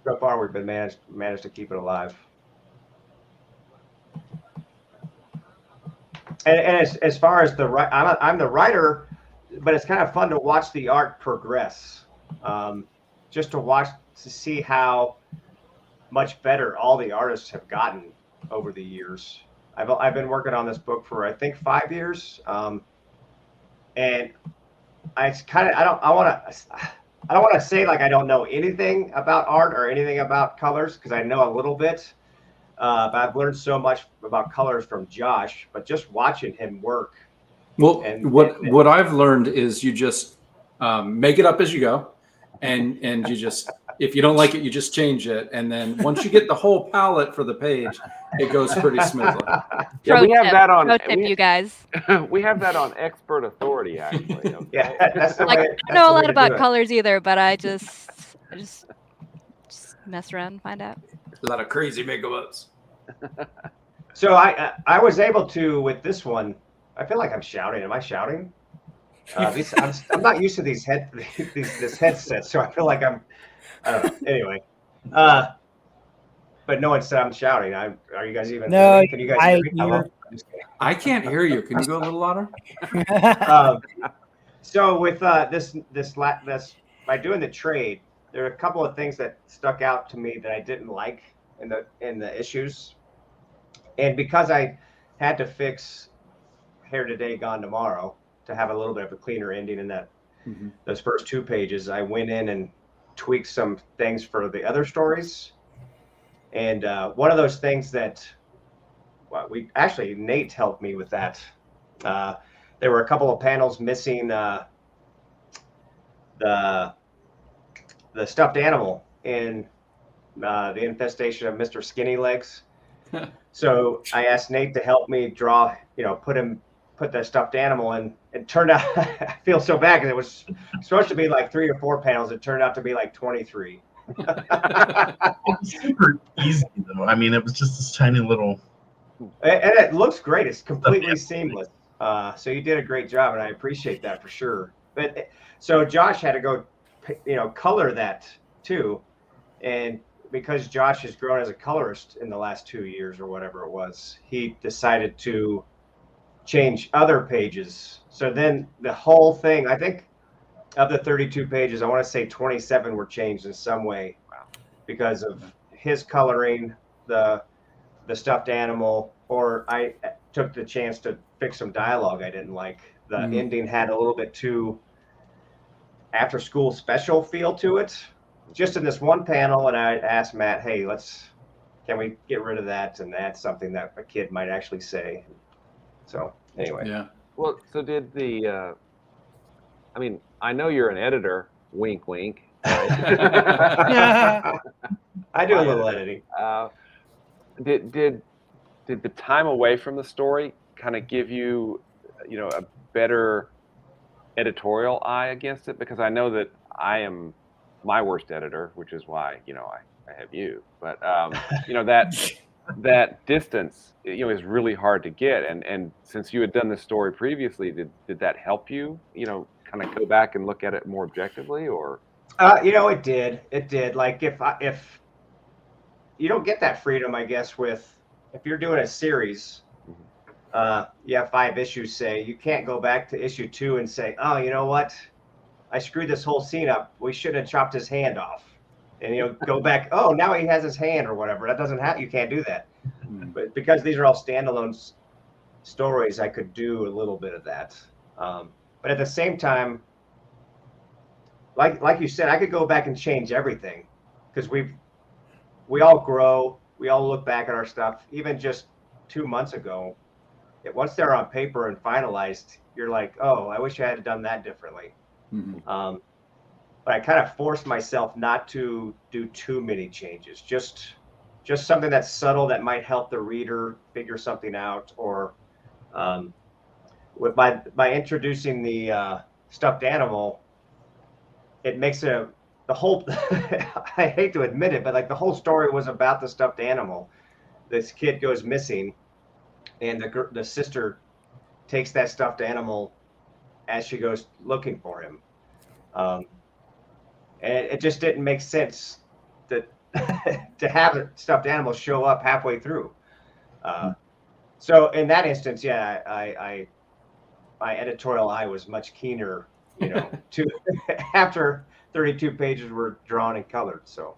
So far, we've been managed to keep it alive. And as far as I'm the writer, but it's kind of fun to watch the art progress. Just to see how much better all the artists have gotten over the years. I've been working on this book for, I think, 5 years, and I don't want to say like I don't know anything about art or anything about colors, because I know a little bit. But I've learned so much about colors from Josh, but just watching him work. Well, what I've learned is you just make it up as you go, and you just, if you don't like it, you just change it, and then once you get the whole palette for the page, it goes pretty smoothly. Yeah, we have that on. Pro tip, you guys. We have that on expert authority, actually. Okay? Yeah, that's the Like, way. I don't know a lot about colors either, but I just mess around and find out. A lot of crazy make-ups. So I was able to, with this one, I feel like I'm shouting. Am I shouting? I'm not used to this headset, so I feel like I don't know. Anyway, but no one said I'm shouting. Are you guys even? No, can you guys hear me? Hello? I can't hear you. Can you go a little louder? So with this by doing the trade, there are a couple of things that stuck out to me that I didn't like in the issues, and because I had to fix Here Today, Gone Tomorrow to have a little bit of a cleaner ending in those first 2 pages, I went in and tweaked some things for the other stories. And one of those things that, well, Nate helped me with that. There were a couple of panels missing the stuffed animal in the infestation of Mr. Skinny Legs. So I asked Nate to help me draw, put the stuffed animal in. It turned out, I feel so bad because it was supposed to be like 3 or 4 panels. It turned out to be like 23. It was super easy though. I mean, it was just this tiny little. And it looks great. It's completely seamless. So you did a great job, and I appreciate that for sure. But so Josh had to go, color that too, and because Josh has grown as a colorist in the last 2 years or whatever it was, he decided to change other pages. So then the whole thing, I think, of the 32 pages, I want to say 27 were changed in some way because of his coloring, the stuffed animal, or I took the chance to fix some dialogue I didn't like. The ending had a little bit too after school special feel to it, just in this one panel. And I asked Matt, hey, can we get rid of that and add something that a kid might actually say? So anyway. Yeah. Well, so did I mean, I know you're an editor, wink, wink. I do a little editing. Did the time away from the story kind of give you, a better editorial eye against it? Because I know that I am my worst editor, which is why, I have you. But, that distance, is really hard to get. And since you had done this story previously, did that help you, kind of go back and look at it more objectively, or? It did. It did. Like if you don't get that freedom, I guess, if you're doing a series, you have 5 issues, say, you can't go back to issue 2 and say, oh, you know what? I screwed this whole scene up. We should have chopped his hand off. And, go back, oh, now he has his hand or whatever. That doesn't happen. You can't do that. But because these are all standalone stories, I could do a little bit of that. But at the same time, like you said, I could go back and change everything, because we all grow, we all look back at our stuff. Even just 2 months ago, once they're on paper and finalized, you're like, oh, I wish I had done that differently. But I kind of forced myself not to do too many changes, just something that's subtle that might help the reader figure something out. Or by introducing the stuffed animal, it makes the whole I hate to admit it, but like the whole story was about the stuffed animal. This kid goes missing, and the sister takes that stuffed animal as she goes looking for him. And it just didn't make sense to have a stuffed animal show up halfway through. So in that instance, yeah, my editorial eye was much keener, to after 32 pages were drawn and colored. So,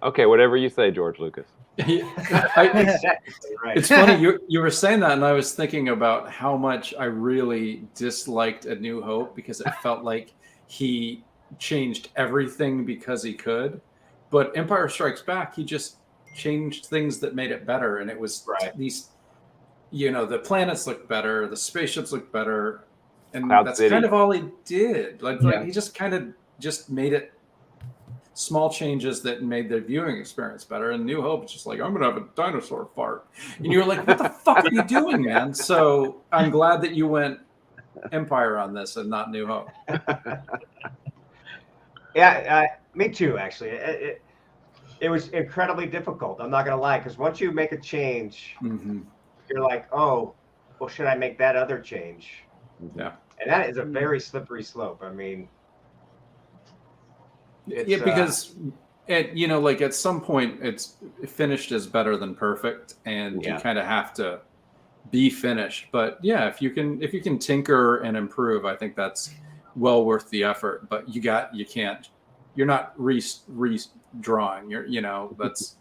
okay, whatever you say, George Lucas. Exactly right. It's funny you were saying that, and I was thinking about how much I really disliked A New Hope, because it felt like he changed everything because he could. But Empire Strikes Back, he just changed things that made it better, and it was these, the planets looked better, the spaceships looked better, and Cloud that's City. kind of all he did. Like he just kind of just made it small changes that made the viewing experience better. And New Hope is just like, I'm gonna have a dinosaur fart, and you're like, what the fuck are you doing, man? So I'm glad that you went Empire on this and not New Hope. Yeah, me too. Actually, it was incredibly difficult. I'm not gonna lie, because once you make a change, you're like, oh, well, should I make that other change? Yeah, and that is a very slippery slope. I mean, because like at some point, it's finished is better than perfect, and you kind of have to be finished. But yeah, if you can tinker and improve, I think that's well worth the effort. But you're not redrawing. That's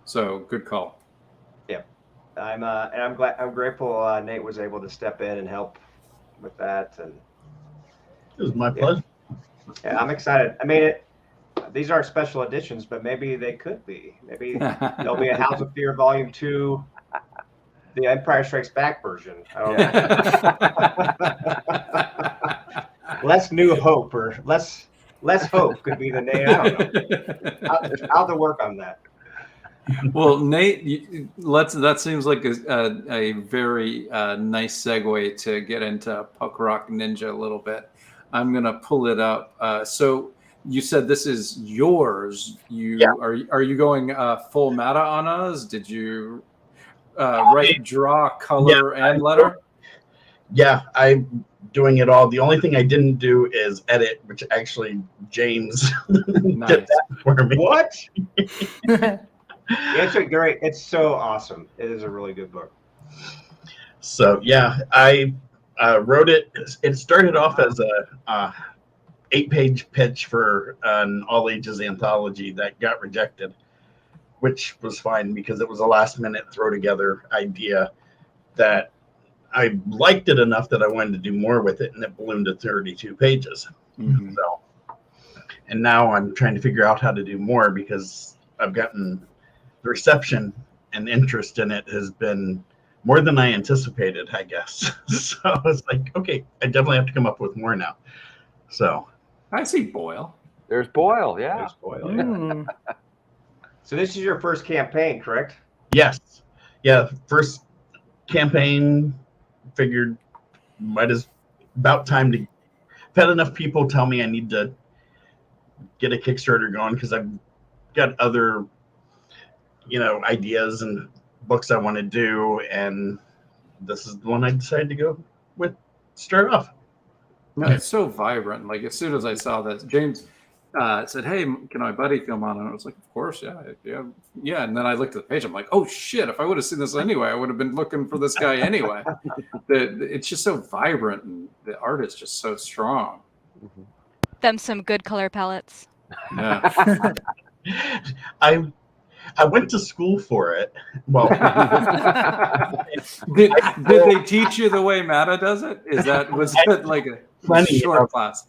so good call. Yeah, I'm grateful Nate was able to step in and help with that, and it was my pleasure. Yeah, I'm excited. I mean, these aren't special editions, but maybe they could be. Maybe there'll be a House of Fear Volume 2, the Empire Strikes Back version. Less New Hope, or less Hope could be the name. I don't know. I'll have to work on that. Well, Nate, that seems like a very nice segue to get into Punk Rock Ninja a little bit. I'm gonna pull it up. So you said this is yours. Are you going full meta on us? Did you write, draw, color, and letter? Yeah, I'm doing it all. The only thing I didn't do is edit, which actually James did that for me. What? It's great. It's so awesome. It is a really good book. So yeah, I wrote it. It started off as a 8-page pitch for an all-ages anthology that got rejected, which was fine because it was a last-minute throw-together idea that I liked it enough that I wanted to do more with it, and it ballooned to 32 pages. So, and now I'm trying to figure out how to do more, because I've gotten the reception and interest in it has been more than I anticipated, I guess. So I was like, okay, I definitely have to come up with more now. So I see Boyle. There's Boyle, yeah. There's Boyle, yeah. So this is your first campaign, correct? Yes. Yeah, first campaign. Figured about time to. I've had enough people tell me I need to get a Kickstarter going, because I've got other ideas and books I want to do, and this is the one I decided to go with. Start off. No, it's so vibrant. Like, as soon as I saw this, James said, "Hey, can my buddy come on?" And I was like, "Of course, yeah." And then I looked at the page. I'm like, "Oh shit! If I would have seen this anyway, I would have been looking for this guy anyway." It's just so vibrant, and the art is just so strong. Them some good color palettes. Yeah. I went to school for it. Well, Did they teach you the way Mata does it? Was it like a Plenty short of- class?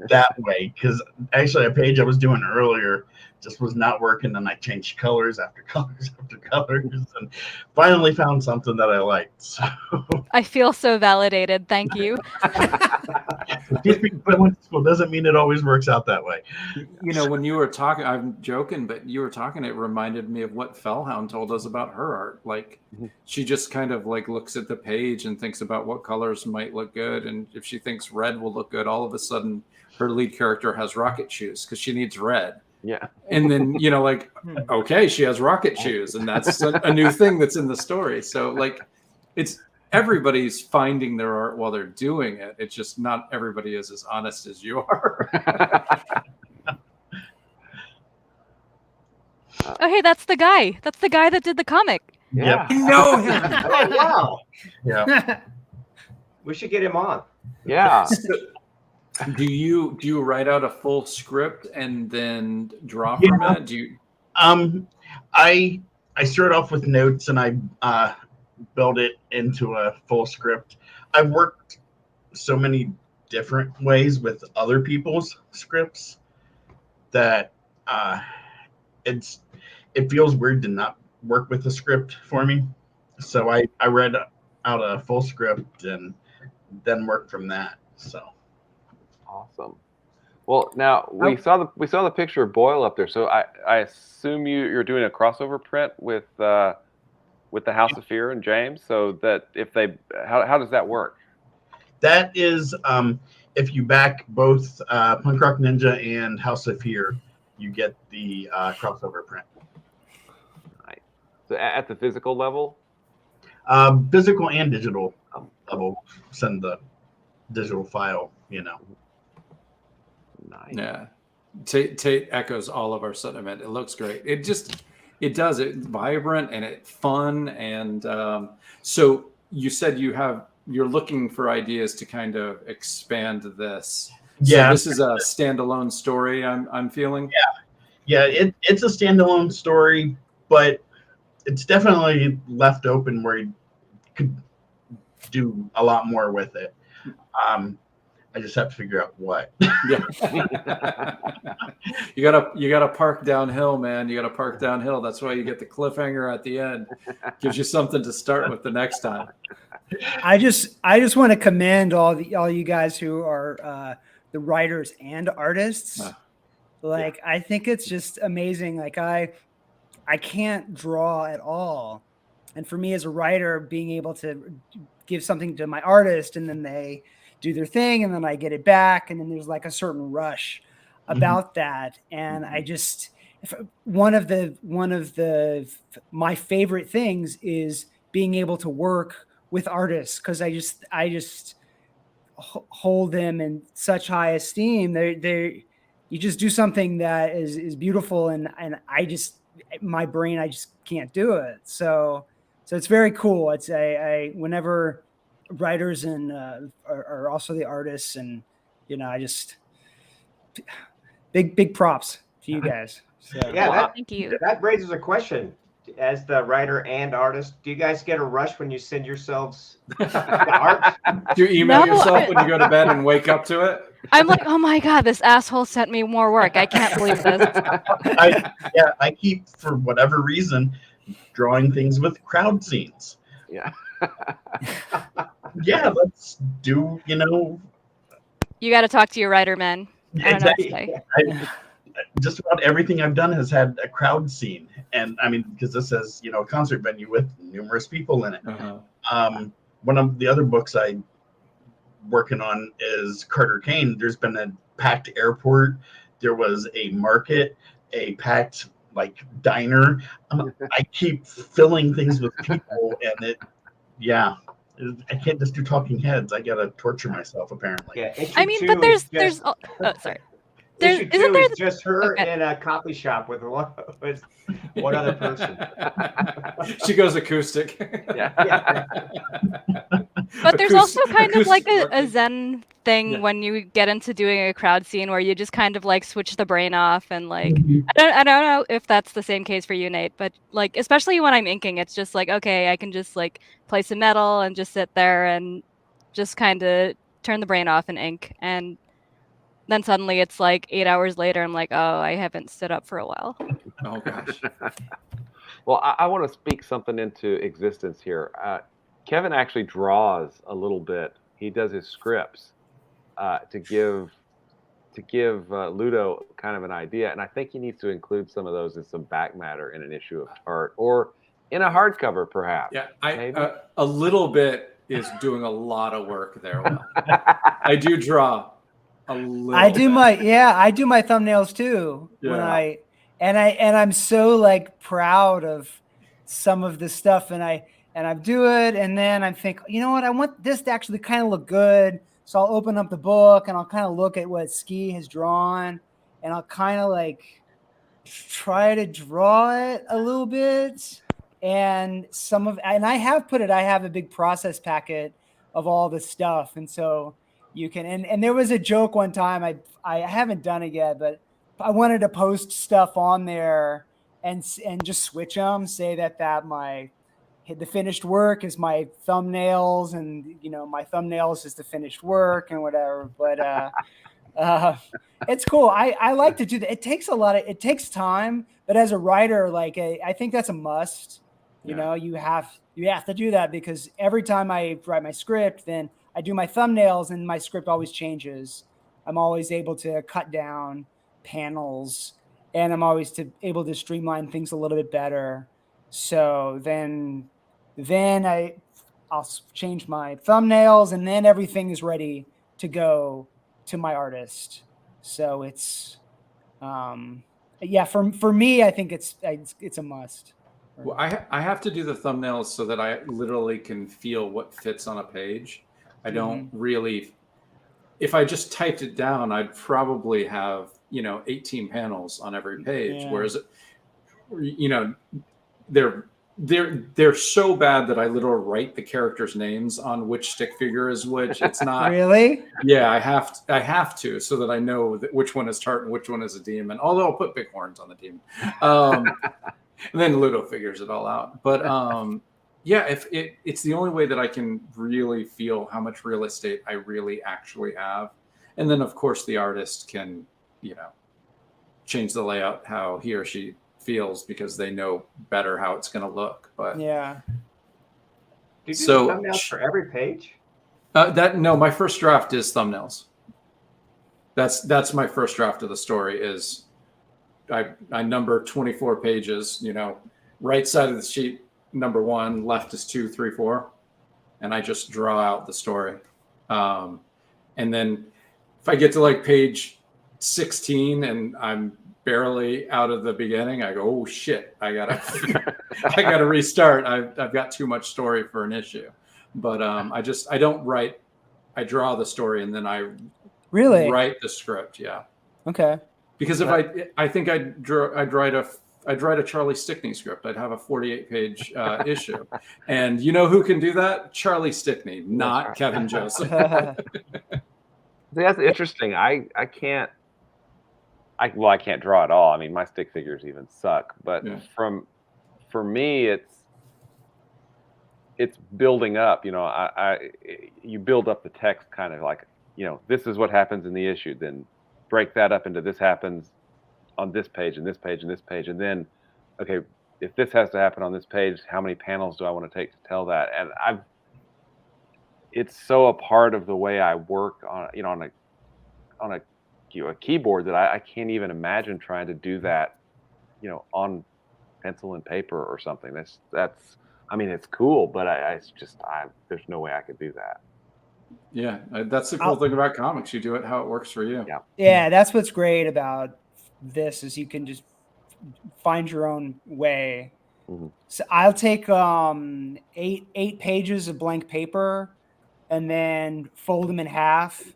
that way, because actually a page I was doing earlier just was not working, and I changed colors after colors after colors, and finally found something that I liked. So I feel so validated. Thank you. just because I went to school doesn't mean it always works out that way. You know, when you were talking, I'm joking, but you were talking, it reminded me of what Fellhound told us about her art. Like, she just kind of like looks at the page and thinks about what colors might look good, and if she thinks red will look good, all of a sudden her lead character has rocket shoes because she needs red. Yeah. And then, you know, like, okay, she has rocket shoes, and that's a new thing that's in the story. So, like, it's everybody's finding their art while they're doing it. It's just not everybody is as honest as you are. Oh, hey, that's the guy. That's the guy that did the comic. Yeah. I know him. Oh, wow. Yeah. We should get him on. Yeah. So, do you write out a full script and then draw from it? Do you? I start off with notes and I build it into a full script. I've worked so many different ways with other people's scripts that it feels weird to not work with a script for me. So I read out a full script and then work from that. So Awesome. Well, now we saw the picture of Boyle up there. So I assume you're doing a crossover print with the House of Fear and James. So that if they how does that work? that is if you back both Punk Rock Ninja and House of Fear, you get the crossover print. Nice. So at the physical level? Physical and digital level. Send the digital file, you know. Nice. Yeah. Tate echoes all of our sentiment. It looks great. It's vibrant and it's fun. And so you said you're looking for ideas to kind of expand this. Yeah. So this is a standalone story I'm feeling. Yeah, it's a standalone story, but it's definitely left open where you could do a lot more with it. I just have to figure out what. Yeah. you gotta park downhill, man. You gotta park downhill. That's why you get the cliffhanger at the end. Gives you something to start with the next time. I just want to commend all you guys who are the writers and artists. I think it's just amazing. Like I can't draw at all, and for me as a writer, being able to give something to my artist and then they do their thing and then I get it back, and then there's like a certain rush about that. And I just one of my favorite things is being able to work with artists, because I just hold them in such high esteem. You just do something that is beautiful, and my brain, I just can't do it. So it's very cool. It's whenever writers and are also the artists, and I just big props to you guys. So. Yeah, Thank you. That raises a question. As the writer and artist, do you guys get a rush when you send yourselves the art? Do you email No, yourself when you go to bed and wake up to it? I'm like, oh my God, this asshole sent me more work. I can't believe this. I keep, for whatever reason, drawing things with crowd scenes. Yeah. Yeah, let's do, You got to talk to your writer, man. I don't know what to say. Just about everything I've done has had a crowd scene. And I mean, because this is, a concert venue with numerous people in it. Uh-huh. One of the other books I'm working on is Carter Kane. There's been a packed airport. There was a market, a packed diner. I keep filling things with people, and I can't just do talking heads. I gotta torture myself, apparently. Yeah, I mean, but there's sorry. Issue Isn't two there is just her okay. in a coffee shop with one other person. She goes acoustic. Yeah. But there's also kind of like a acoustic zen thing Yeah. when you get into doing a crowd scene where you just kind of like switch the brain off and like Mm-hmm. I don't know if that's the same case for you, Nate, but like especially when I'm inking, it's just like okay, I can just like play some metal and just sit there and just kind of turn the brain off and ink, and then suddenly it's like 8 hours later, I'm like, oh, I haven't stood up for a while. Oh gosh. Well, I want to speak something into existence here. Kevin actually draws a little bit. He does his scripts to give Ludo kind of an idea, and I think he needs to include some of those in some back matter in an issue of Tart or in a hardcover, perhaps. Yeah, maybe? a little bit is doing a lot of work there. Will. I do draw a little. I do bit. I do my thumbnails too. When Yeah. I'm so like proud of some of the stuff, and I do it, and then I think, you know what, I want this to actually kind of look good. So I'll open up the book and I'll kind of look at what Ski has drawn, and I'll kind of like try to draw it a little bit. And I have a big process packet of all the stuff. And so you can, and there was a joke one time, I haven't done it yet, but I wanted to post stuff on there and just switch them, say that the finished work is my thumbnails, and my thumbnails is the finished work and whatever. But it's cool. I like to do that. It takes time, but as a writer, like I think that's a must. You know, you have to do that, because every time I write my script, then I do my thumbnails and my script always changes. I'm always able to cut down panels, and I'm always able to streamline things a little bit better. So then I'll change my thumbnails, and then everything is ready to go to my artist. So it's for me, I think it's a must. Well, I have to do the thumbnails so that I literally can feel what fits on a page. I don't really. If I just typed it down, I'd probably have 18 panels on every page. Yeah. Whereas, they're so bad that I literally write the characters' names on which stick figure is which. It's not Really? Yeah, I have to so that I know which one is Tart and which one is a demon. Although I'll put big horns on the demon. And then Ludo figures it all out. But it's the only way that I can really feel how much real estate I really actually have. And then of course the artist can, change the layout how he or she feels, because they know better how it's going to look. But yeah. Do you do So- thumbnails for every page? no, my first draft is thumbnails. That's my first draft of the story. Is I number 24 pages. Right side of the sheet, number 1, left is 2, 3, 4, and I just draw out the story. And then if I get to like page 16 and I'm barely out of the beginning, I go, oh shit, I gotta restart. I've got too much story for an issue. But I don't write. I draw the story and then I Really? write the script. Yeah, Okay. because if I think I'd write a Charlie Stickney script. I'd have a 48-page issue, and you know who can do that? Charlie Stickney, not Kevin Joseph. See, that's interesting. I can't. I can't draw at all. I mean, my stick figures even suck. But Yeah. for me, it's building up. You build up the text kind of like, this is what happens in the issue. Then break that up into this happens on this page and this page and this page, and then okay, if this has to happen on this page, how many panels do I want to take to tell that? And it's so a part of the way I work on a keyboard that I can't even imagine trying to do that, on pencil and paper or something. That's I mean, it's cool, but there's no way I could do that. Yeah, that's the cool thing about comics. You do it how it works for you. Yeah. Yeah, that's what's great about this, is you can just find your own way. Mhm. So I'll take 8 pages of blank paper and then fold them in half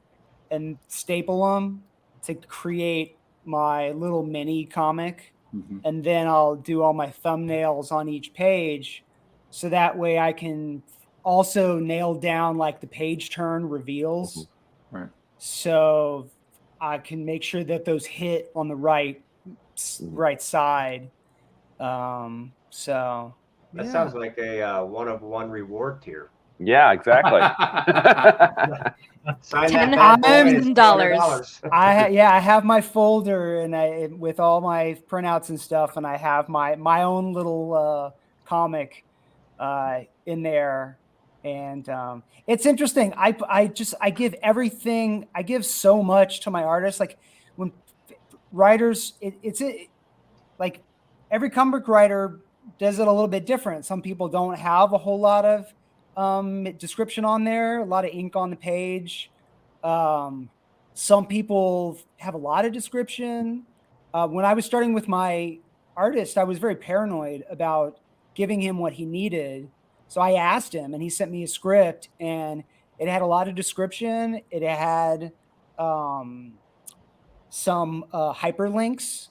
and staple them to create my little mini comic. Mhm. And then I'll do all my thumbnails on each page, so that way I can also nailed down like the page turn reveals. Right. So I can make sure that those hit on the right side. So That yeah. sounds like a one-of-one reward tier. Yeah, exactly. Sign that bad boy and it's $10. $200. I have my folder and with all my printouts and stuff, and I have my own little comic in there. And it's interesting. I give everything. I give so much to my artists. Like when writers, like every comic book writer does it a little bit different. Some people don't have a whole lot of description on there, a lot of ink on the page. Some people have a lot of description. When I was starting with my artist, I was very paranoid about giving him what he needed. So I asked him, and he sent me a script, and it had a lot of description. It had some hyperlinks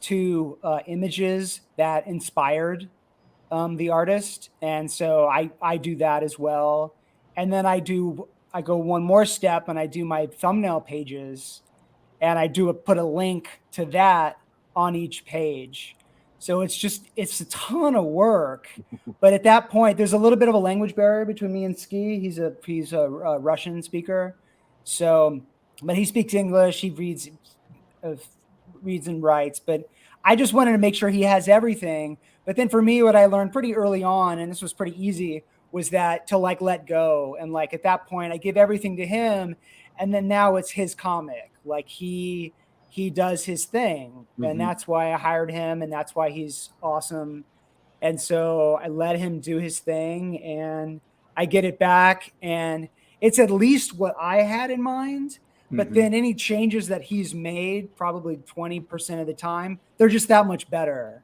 to images that inspired the artist. And so I do that as well. And then I go one more step and I do my thumbnail pages, and I put a link to that on each page. So it's a ton of work. But at that point, there's a little bit of a language barrier between me and Ski. He's a Russian speaker. So, but he speaks English. He reads and writes. But I just wanted to make sure he has everything. But then for me, what I learned pretty early on, and this was pretty easy, was that to like let go. And like at that point, I give everything to him. And then now it's his comic. Like he does his thing. And that's why I hired him. And that's why he's awesome. And so I let him do his thing, and I get it back. And it's at least what I had in mind. But then any changes that he's made, probably 20% of the time, they're just that much better.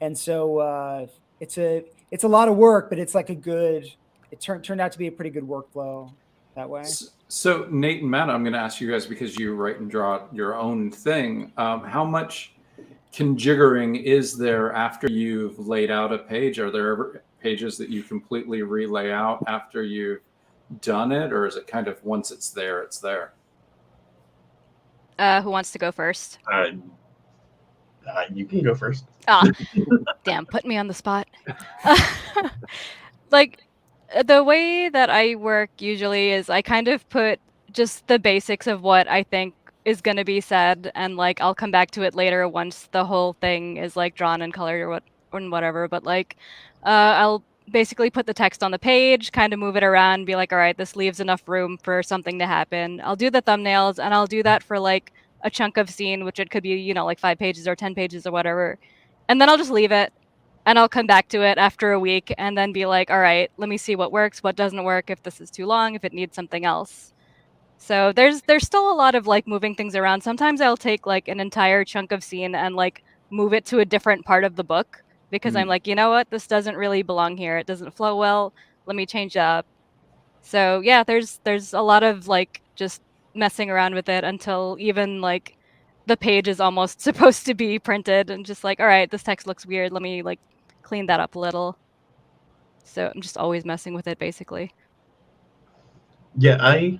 And so it's a lot of work, but it's like it turned out to be a pretty good workflow that way. So Nate and Matt, I'm going to ask you guys, because you write and draw your own thing. How much conjiggering is there after you've laid out a page? Are there ever pages that you completely relay out after you've done it? Or is it kind of once it's there, it's there? Who wants to go first? You can go first. Damn, put me on the spot. Like, the way that I work usually is I kind of put just the basics of what I think is going to be said, and like I'll come back to it later once the whole thing is like drawn and colored or whatever. But like I'll basically put the text on the page, kind of move it around, be like, all right, this leaves enough room for something to happen. I'll do the thumbnails, and I'll do that for like a chunk of scene, which it could be, like 5 pages or 10 pages or whatever. And then I'll just leave it, and I'll come back to it after a week and then be like, all right, let me see what works, what doesn't work, if this is too long, if it needs something else. So there's still a lot of like moving things around. Sometimes I'll take like an entire chunk of scene and like move it to a different part of the book, because I'm like, you know what, this doesn't really belong here. It doesn't flow well. Let me change it up. So yeah, there's a lot of like just messing around with it until even like the page is almost supposed to be printed, and just like, all right, this text looks weird. Let me like clean that up a little. So I'm just always messing with it, basically. Yeah,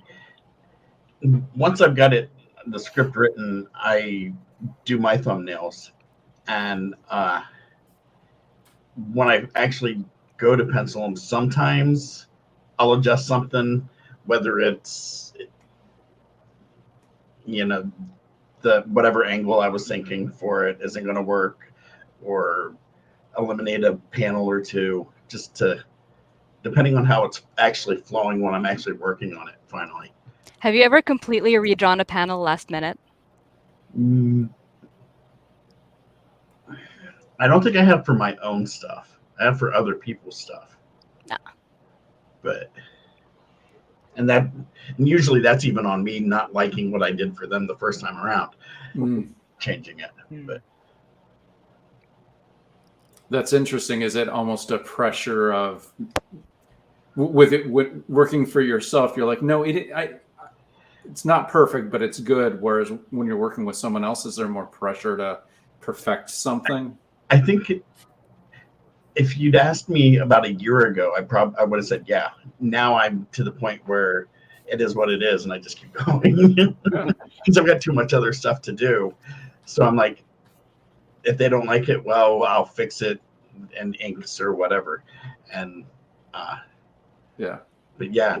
once I've got the script written, I do my thumbnails, and when I actually go to pencil them, sometimes I'll adjust something, whether it's the whatever angle I was thinking for it isn't going to work, or eliminate a panel or two, just to, depending on how it's actually flowing when I'm actually working on it finally. Have you ever completely redrawn a panel last minute? I don't think I have for my own stuff. I have for other people's stuff. No. And usually that's even on me not liking what I did for them the first time around, changing it. But that's interesting. Is it almost a pressure of with working for yourself? You're like, no, it's not perfect, but it's good. Whereas when you're working with someone else, is there more pressure to perfect something? I think if you'd asked me about a year ago, I would have said, yeah. Now I'm to the point where it is what it is, and I just keep going because I've got too much other stuff to do. So I'm like, if they don't like it, well, I'll fix it and inks or whatever. And Yeah. but yeah,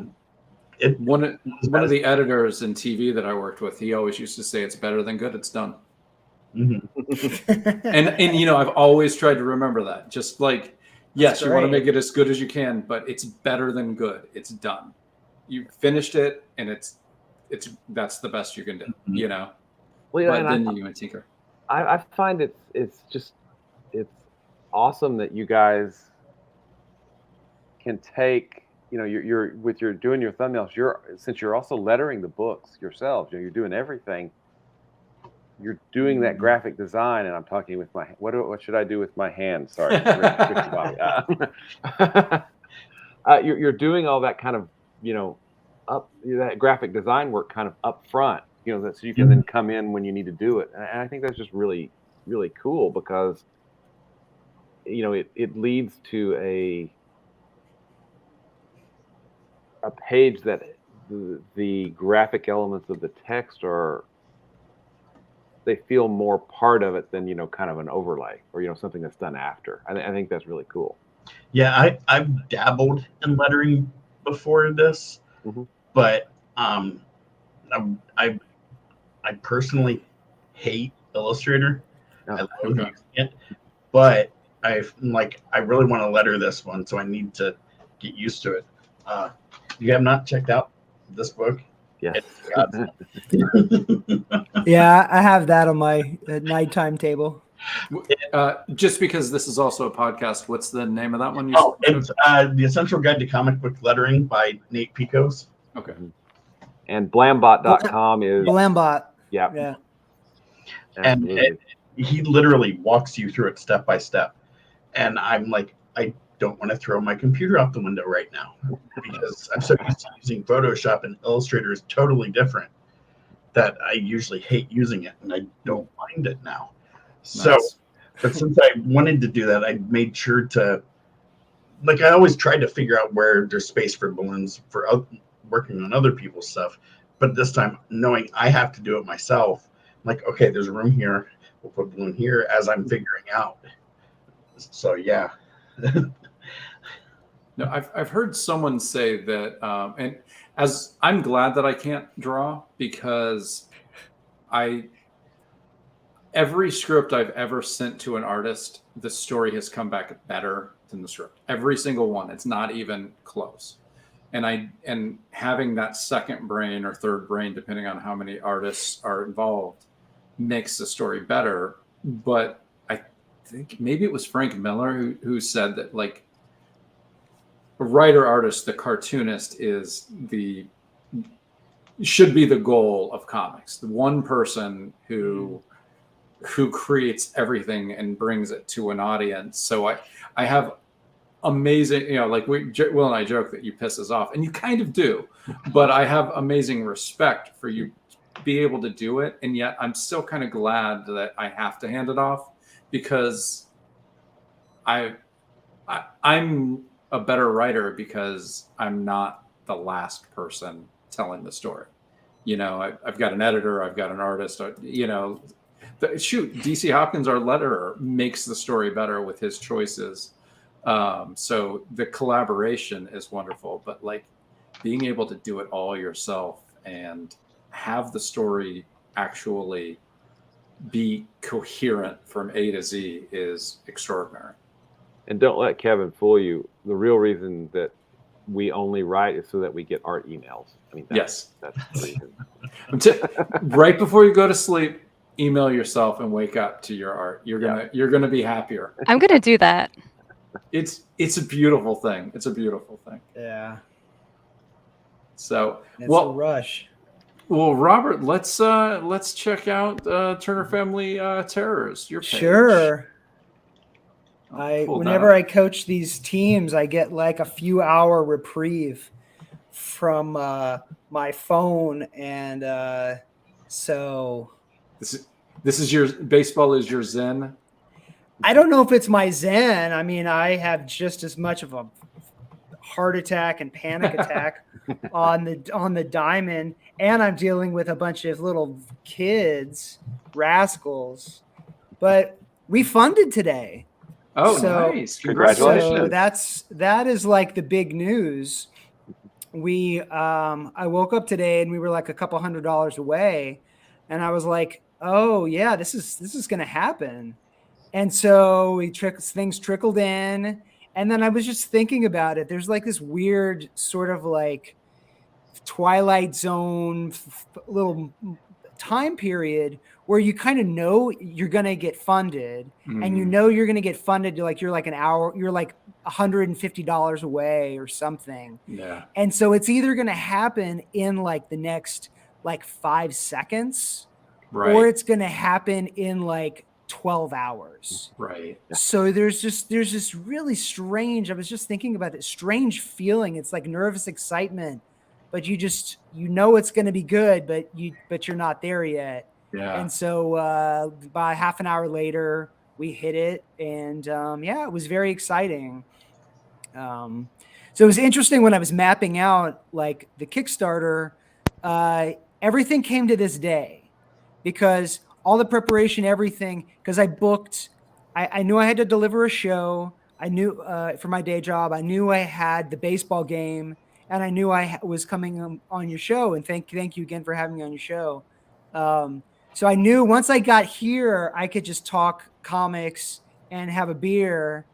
One of the editors in TV that I worked with, he always used to say, "It's better than good. It's done." And you know, I've always tried to remember that. Just like, yes, you want to make it as good as you can, but it's better than good. It's done. You finished it, and that's the best you can do. You know. Well, but then you can tinker. I find it's awesome that you guys can take, you know, you're doing your thumbnails. Since you're also lettering the books yourselves, you know, you're doing everything. You're doing that graphic design, and I'm talking with my what should I do with my hand? Sorry, Ricky Bobby. You're doing all that kind of, you know, that graphic design work kind of up front, you know, so you can then come in when you need to do it. And I think that's just really, really cool because, you know, it leads to a page that the graphic elements of the text they feel more part of it than, you know, kind of an overlay or, you know, something that's done after. I think that's really cool. Yeah, I've dabbled in lettering before this, but I personally hate Illustrator. I love using it, but I really want to letter this one, so I need to get used to it. You have not checked out this book? Yes. Yeah, I have that on my nighttime table. Just because this is also a podcast, what's the name of that one? It's The Essential Guide to Comic Book Lettering by Nate Picos. Okay. And blambot.com is Blambot. Yeah. And he literally walks you through it step by step. And I'm like, I don't want to throw my computer out the window right now because I'm so used to using Photoshop, and Illustrator is totally different, that I usually hate using it, and I don't mind it now. So, but since I wanted to do that, I made sure to, like, I always tried to figure out where there's space for balloons for working on other people's stuff. But this time, knowing I have to do it myself, I'm like, okay, there's a room here. We'll put a balloon here as I'm figuring out. So, yeah. No, I've heard someone say that, and as I'm glad that I can't draw, because every script I've ever sent to an artist, the story has come back better than the script. Every single one. It's not even close. And having that second brain or third brain, depending on how many artists are involved, makes the story better. But I think maybe it was Frank Miller who said that, like, a writer artist, the cartoonist should be the goal of comics. The one person who creates everything and brings it to an audience. So I have amazing, you know, like Will and I joke that you piss us off, and you kind of do, but I have amazing respect for you to be able to do it. And yet I'm still kind of glad that I have to hand it off, because I'm a better writer because I'm not the last person telling the story. You know, I've got an editor, I've got an artist, you know, DC Hopkins, our letterer, makes the story better with his choices. So the collaboration is wonderful, but like being able to do it all yourself and have the story actually be coherent from A to Z is extraordinary. And don't let Kevin fool you. The real reason that we only write is so that we get art emails. I mean, that's the reason. Right before you go to sleep, email yourself and wake up to your art. You're gonna be happier. I'm gonna do that. It's a beautiful thing. It's a beautiful thing. Yeah. So it's a rush. Well, Robert, let's check out Turner Family Terrors. Your page. Sure. Whenever I coach these teams, I get like a few hour reprieve from my phone, and so this is your baseball is your zen. I don't know if it's my Zen. I mean, I have just as much of a heart attack and panic attack on the diamond, and I'm dealing with a bunch of little kids, rascals. But we funded today. Oh, So- nice! Congratulations. So that is like the big news. We I woke up today and we were like a couple $100 away, and I was like, oh yeah, this is gonna happen. And so things trickled in, and then I was just thinking about it. There's like this weird sort of like Twilight Zone little time period where you kind of know you're going to get funded, and you know you're going to get funded to like you're like $150 away or something. Yeah. And so it's either going to happen in like the next like 5 seconds, Right. or it's going to happen in like 12 hours. Right. So there's this really strange, I was just thinking about this strange feeling. It's like nervous excitement, but you know it's going to be good, but you're not there yet. Yeah. And so by half an hour later, we hit it, and it was very exciting. So it was interesting when I was mapping out like the Kickstarter, everything came to this day because all the preparation, everything, because I booked, I knew I had to deliver a show. I knew for my day job, I knew I had the baseball game, and I knew I was coming on your show. And thank you again for having me on your show. So I knew once I got here, I could just talk comics and have a beer.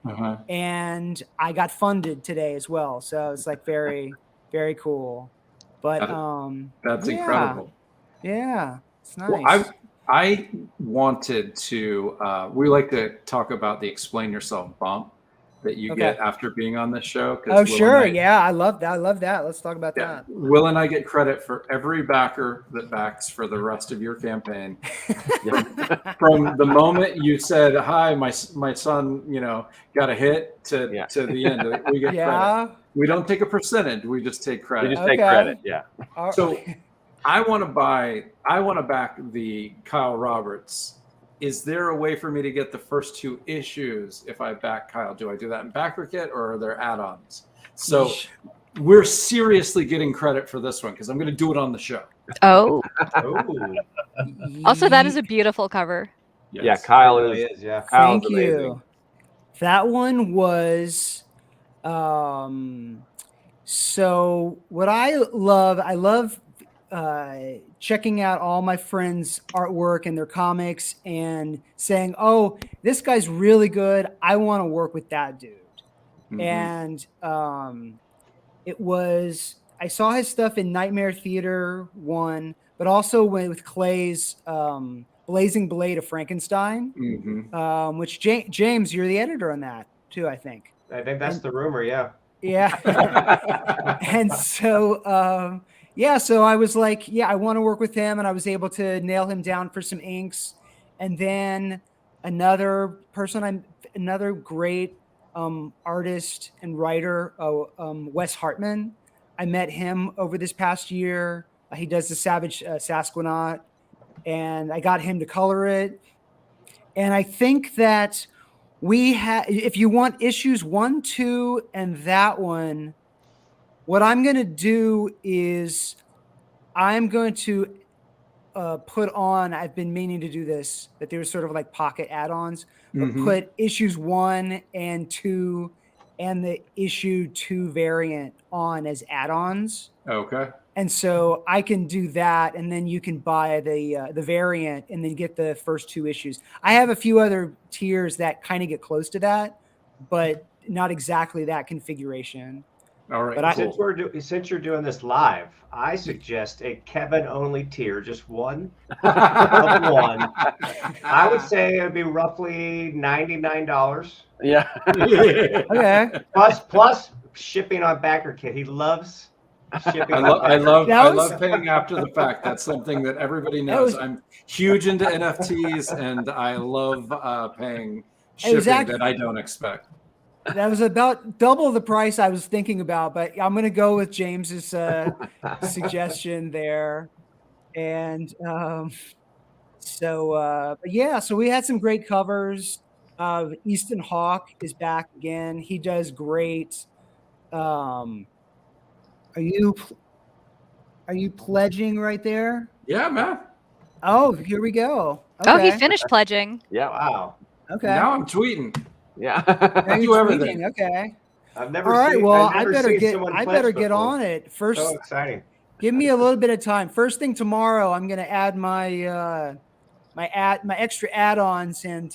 And I got funded today as well. So it's like very, very cool. But that's incredible. Yeah, it's nice. Well, I wanted to. We like to talk about the explain yourself bump that you get after being on this show. Oh, sure. Yeah, I love that. Let's talk about that. Will and I get credit for every backer that backs for the rest of your campaign. From the moment you said, hi, my son, got a hit to the end. We get credit. We don't take a percentage. We just take credit. We just take credit. Yeah. So I want to back the Kyle Roberts. Is there a way for me to get the first 2 issues if I back Kyle? Do I do that in backer kit, or are there add-ons? So we're seriously getting credit for this one because I'm going to do it on the show. Oh. Also, that is a beautiful cover. Yes. Yeah, Kyle is. Yeah. Thank you. That one was. So what I love checking out all my friends' artwork and their comics and saying, oh, this guy's really good. I want to work with that dude. And I saw his stuff in Nightmare Theater 1, but also with Clay's Blazing Blade of Frankenstein, which James, you're the editor on that too, I think. I think that's the rumor. Yeah. Yeah. And so, so I was like, I want to work with him. And I was able to nail him down for some inks. And then another great artist and writer, Wes Hartman. I met him over this past year. He does the Savage Sasquatch, and I got him to color it. And I think that if you want issues 1, 2, and that one, what I'm going to do is I'm going to put on, I've been meaning to do this, that there's sort of like pocket add-ons, but put issues 1 and 2 and the issue 2 variant on as add-ons. Okay. And so I can do that, and then you can buy the variant and then get the first 2 issues. I have a few other tiers that kind of get close to that, but not exactly that configuration. All right. But since you're doing this live, I suggest a Kevin only tier, just one. I would say it would be roughly $99. Yeah. Okay. Plus shipping on backer kit. He loves shipping. I love paying after the fact. That's something that everybody knows. I'm huge into NFTs, and I love paying shipping that I don't expect. That was about double the price I was thinking about, but I'm going to go with James's suggestion there. And so we had some great covers. Easton Hawke is back again. He does great. Are you pledging right there? Yeah, man. Oh, here we go. Oh, he Okay. finished pledging. Yeah. Wow. Okay. Now I'm tweeting. Yeah. Now do you're everything. tweeting. Okay. I've never All right. seen. Well, I've I never better seen get. someone I pledge better get before. on it first. So exciting. Give me a little bit of time. First thing tomorrow, I'm going to add my my extra add-ons and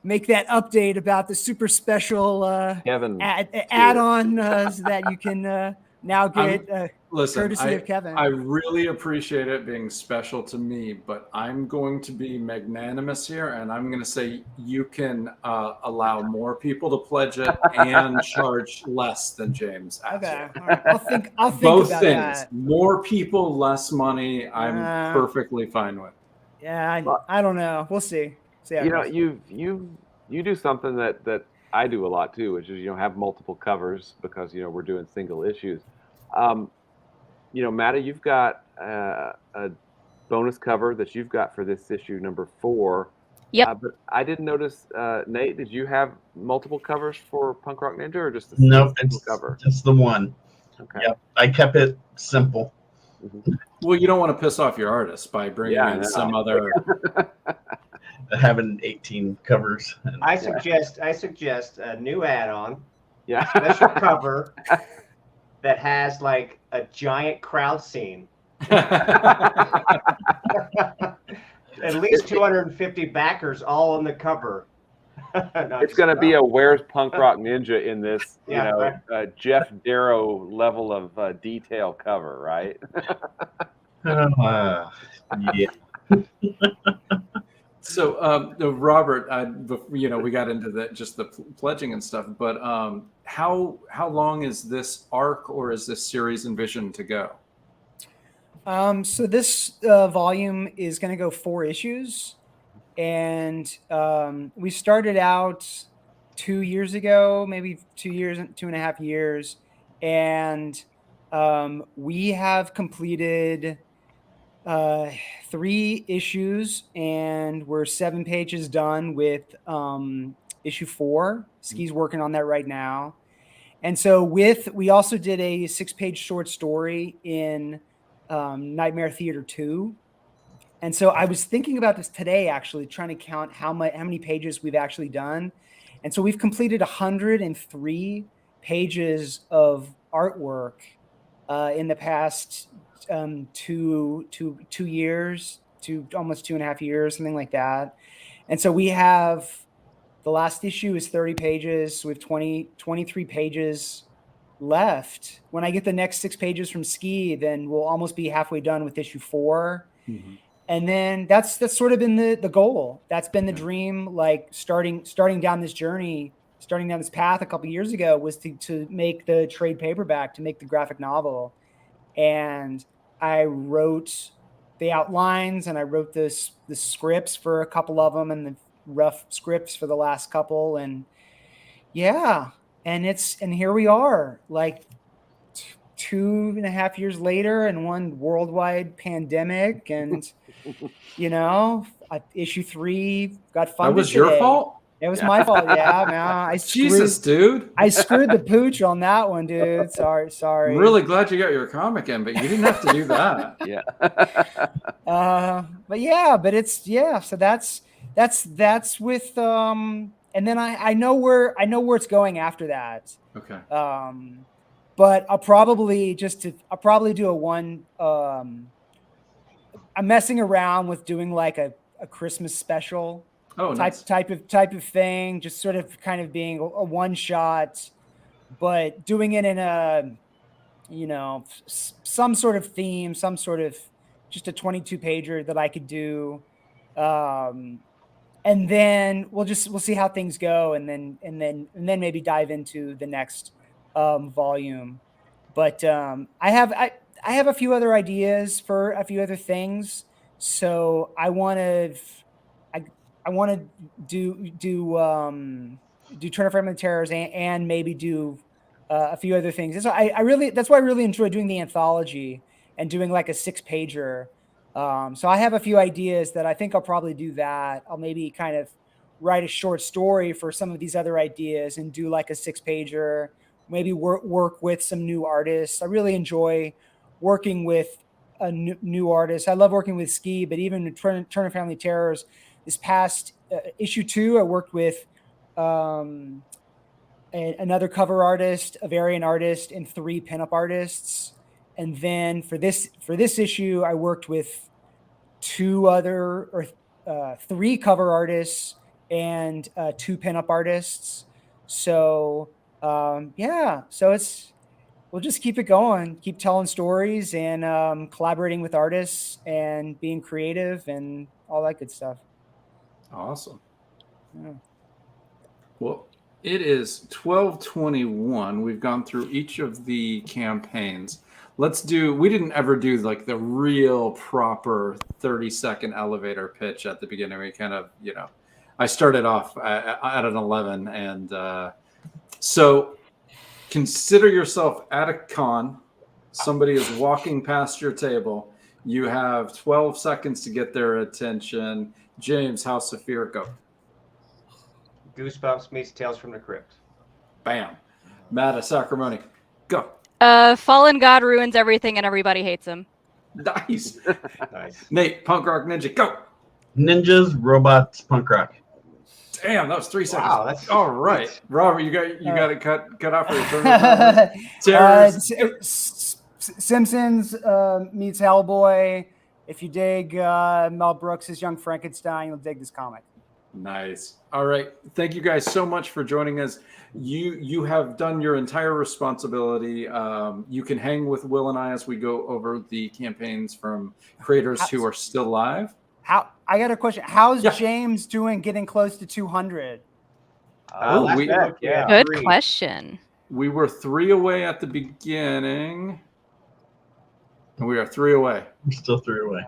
make that update about the super special Kevin. add-on so that you can now get Listen, courtesy of Kevin. I really appreciate it being special to me, but I'm going to be magnanimous here, and I'm going to say you can allow more people to pledge it and charge less than James. Okay, all right. I'll think Both about things. that. More people, less money. I'm perfectly fine with. Yeah, I don't know. We'll see. See how it You know, goes. you do something that I do a lot too, which is have multiple covers because we're doing single issues. Matta, you've got a bonus cover that you've got for this issue number 4. Yep. But I didn't notice, Nate, did you have multiple covers for Punk Rock Ninja or just a Nope, single it's cover? just the one. Okay. Yep, I kept it simple. Well, you don't want to piss off your artist by bringing Yeah, I in know. some other. Having 18 covers. And I suggest a new add-on, Yeah. special cover that has like a giant crowd scene. At least 250 backers all on the cover. No, It's going to be a Where's Punk Rock Ninja in this, Yeah, Jeff Darrow level of detail cover, right? yeah. So, Robert, we got into the pledging and stuff, but how long is this arc or is this series envisioned to go? So this volume is going to go 4 issues, and we started out 2 years ago, maybe 2.5 years, and we have completed 3 issues, and we're 7 pages done with issue 4. Ski's working on that right now, and so we also did a 6-page short story in Nightmare Theater 2. And so I was thinking about this today, actually trying to count how many pages we've actually done. And so we've completed 103 pages of artwork in the past 2 years, almost 2.5 years, something like that. And so we have, the last issue is 30 pages. So we have 23 pages left. When I get the next 6 pages from Ski, then we'll almost be halfway done with issue 4. Mm-hmm. And then that's sort of been the goal. That's been the dream, like starting down this journey, starting down this path a couple years ago, was to make the trade paperback, to make the graphic novel. And I wrote the outlines, and I wrote the scripts for a couple of them, and the rough scripts for the last couple. And yeah, and here we are, like 2.5 years later, and one worldwide pandemic, and issue 3 got funded. That was your today. fault? It was my fault. Yeah, man. Jesus, dude. I screwed the pooch on that one, dude. Sorry. I'm really glad you got your comic in, but you didn't have to do that. Yeah. But it's so that's with and then I know where it's going after that. Okay. But I'll probably do a one. I'm messing around with doing like a Christmas special type of thing, just sort of kind of being a one shot, but doing it in a some sort of theme, some sort of just a 22 pager that I could do. And then we'll see how things go, and then maybe dive into the next volume. But I have a few other ideas for a few other things. So I want to do Turn of Fragment of Terrors and maybe do a few other things. So that's why I really enjoy doing the anthology and doing like a 6-pager. So I have a few ideas that I think I'll probably do that. I'll maybe kind of write a short story for some of these other ideas and do like a 6-pager, maybe work with some new artists. I really enjoy working with a new artist. I love working with Ski, but even Turn of Family Terrors, this past issue 2, I worked with another cover artist, a variant artist, and 3 pinup artists. And then for this issue, I worked with 3 cover artists and 2 pinup artists. So so we'll just keep it going, keep telling stories and collaborating with artists and being creative and all that good stuff. Awesome. Yeah. Well, it is 12:21. We've gone through each of the campaigns. We didn't ever do like the real proper 30-second elevator pitch at the beginning. We kind of, I started off at an 11. And so consider yourself at a con. Somebody is walking past your table. You have 12 seconds to get their attention. James, House of Fear, go. Goosebumps meets Tales from the Crypt. Bam. Matt, Sacramone, go. Fallen God ruins everything and everybody hates him. Nice. Nice. Nate, Punk Rock Ninja, go. Ninjas, robots, punk rock. Damn, that was 3 seconds. Wow, that's all right. Robert, you got it cut off for your turn. Simpsons meets Hellboy. If you dig Mel Brooks' Young Frankenstein, you'll dig this comic. Nice. All right. Thank you guys so much for joining us. You have done your entire responsibility. You can hang with Will and I as we go over the campaigns from creators who are still live. I got a question. How's James doing getting close to 200? Good question. We were 3 away at the beginning. And we are 3 away. We're still 3 away.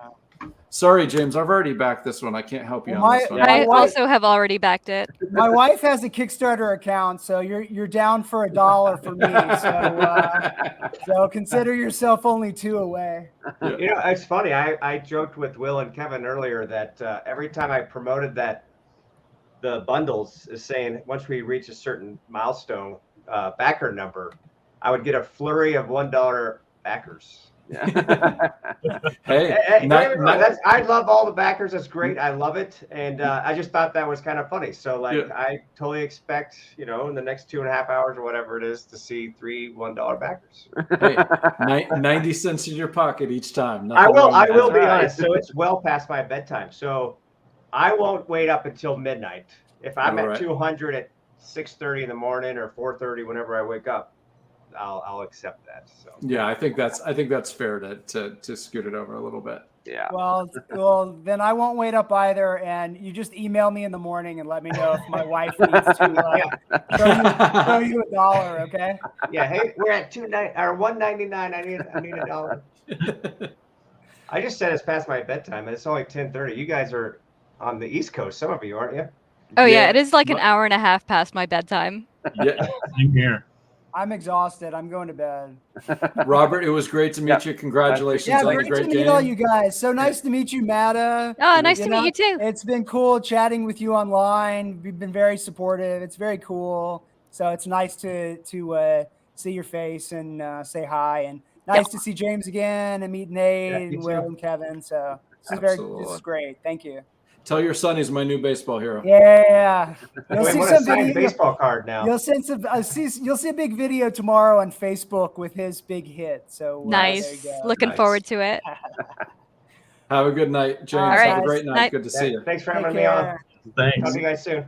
Sorry, James. I've already backed this one. I can't help you on this one. I also have already backed it. My wife has a Kickstarter account, so you're down for $1 for me. So consider yourself only 2 away. Yeah. It's funny. I joked with Will and Kevin earlier that every time I promoted that, the bundles is saying once we reach a certain milestone backer number, I would get a flurry of $1 backers. Hey, I love all the backers. That's great. I love it, and I just thought that was kind of funny. So, I totally expect, in the next 2.5 hours or whatever it is, to see 3 $1 backers. Hey, 90 cents in your pocket each time. I will be honest. So it's well past my bedtime. So I won't wait up until midnight. If I'm at 200 at 6:30 in the morning or 4:30 whenever I wake up, I'll accept that. So yeah, I think that's fair to scoot it over a little bit. Yeah. Well, then I won't wait up either. And you just email me in the morning and let me know if my wife needs to throw you $1. Okay. Yeah. Hey, we're at $1.99. I need $1. I just said it's past my bedtime, and it's only 10:30. You guys are on the East Coast. Some of you, aren't you? Oh yeah, it is like an hour and a half past my bedtime. Yeah. Same here. I'm exhausted. I'm going to bed. Robert, it was great to meet you. Congratulations on the great to meet game. all you guys. So nice to meet you, Matta. Oh, nice to meet you too. It's been cool chatting with you online. We've been very supportive. It's very cool. So it's nice to see your face and say hi. And nice to see James again and meet Nate and Will and Kevin. So this is great. Thank you. Tell your son he's my new baseball hero. Yeah. You'll see some signed baseball card now. You'll see a big video tomorrow on Facebook with his big hit. So nice. Looking forward to it. Have a good night, James. All right. Have a great night. Good to see you. Thanks for having me on. Thanks. Talk to you guys soon.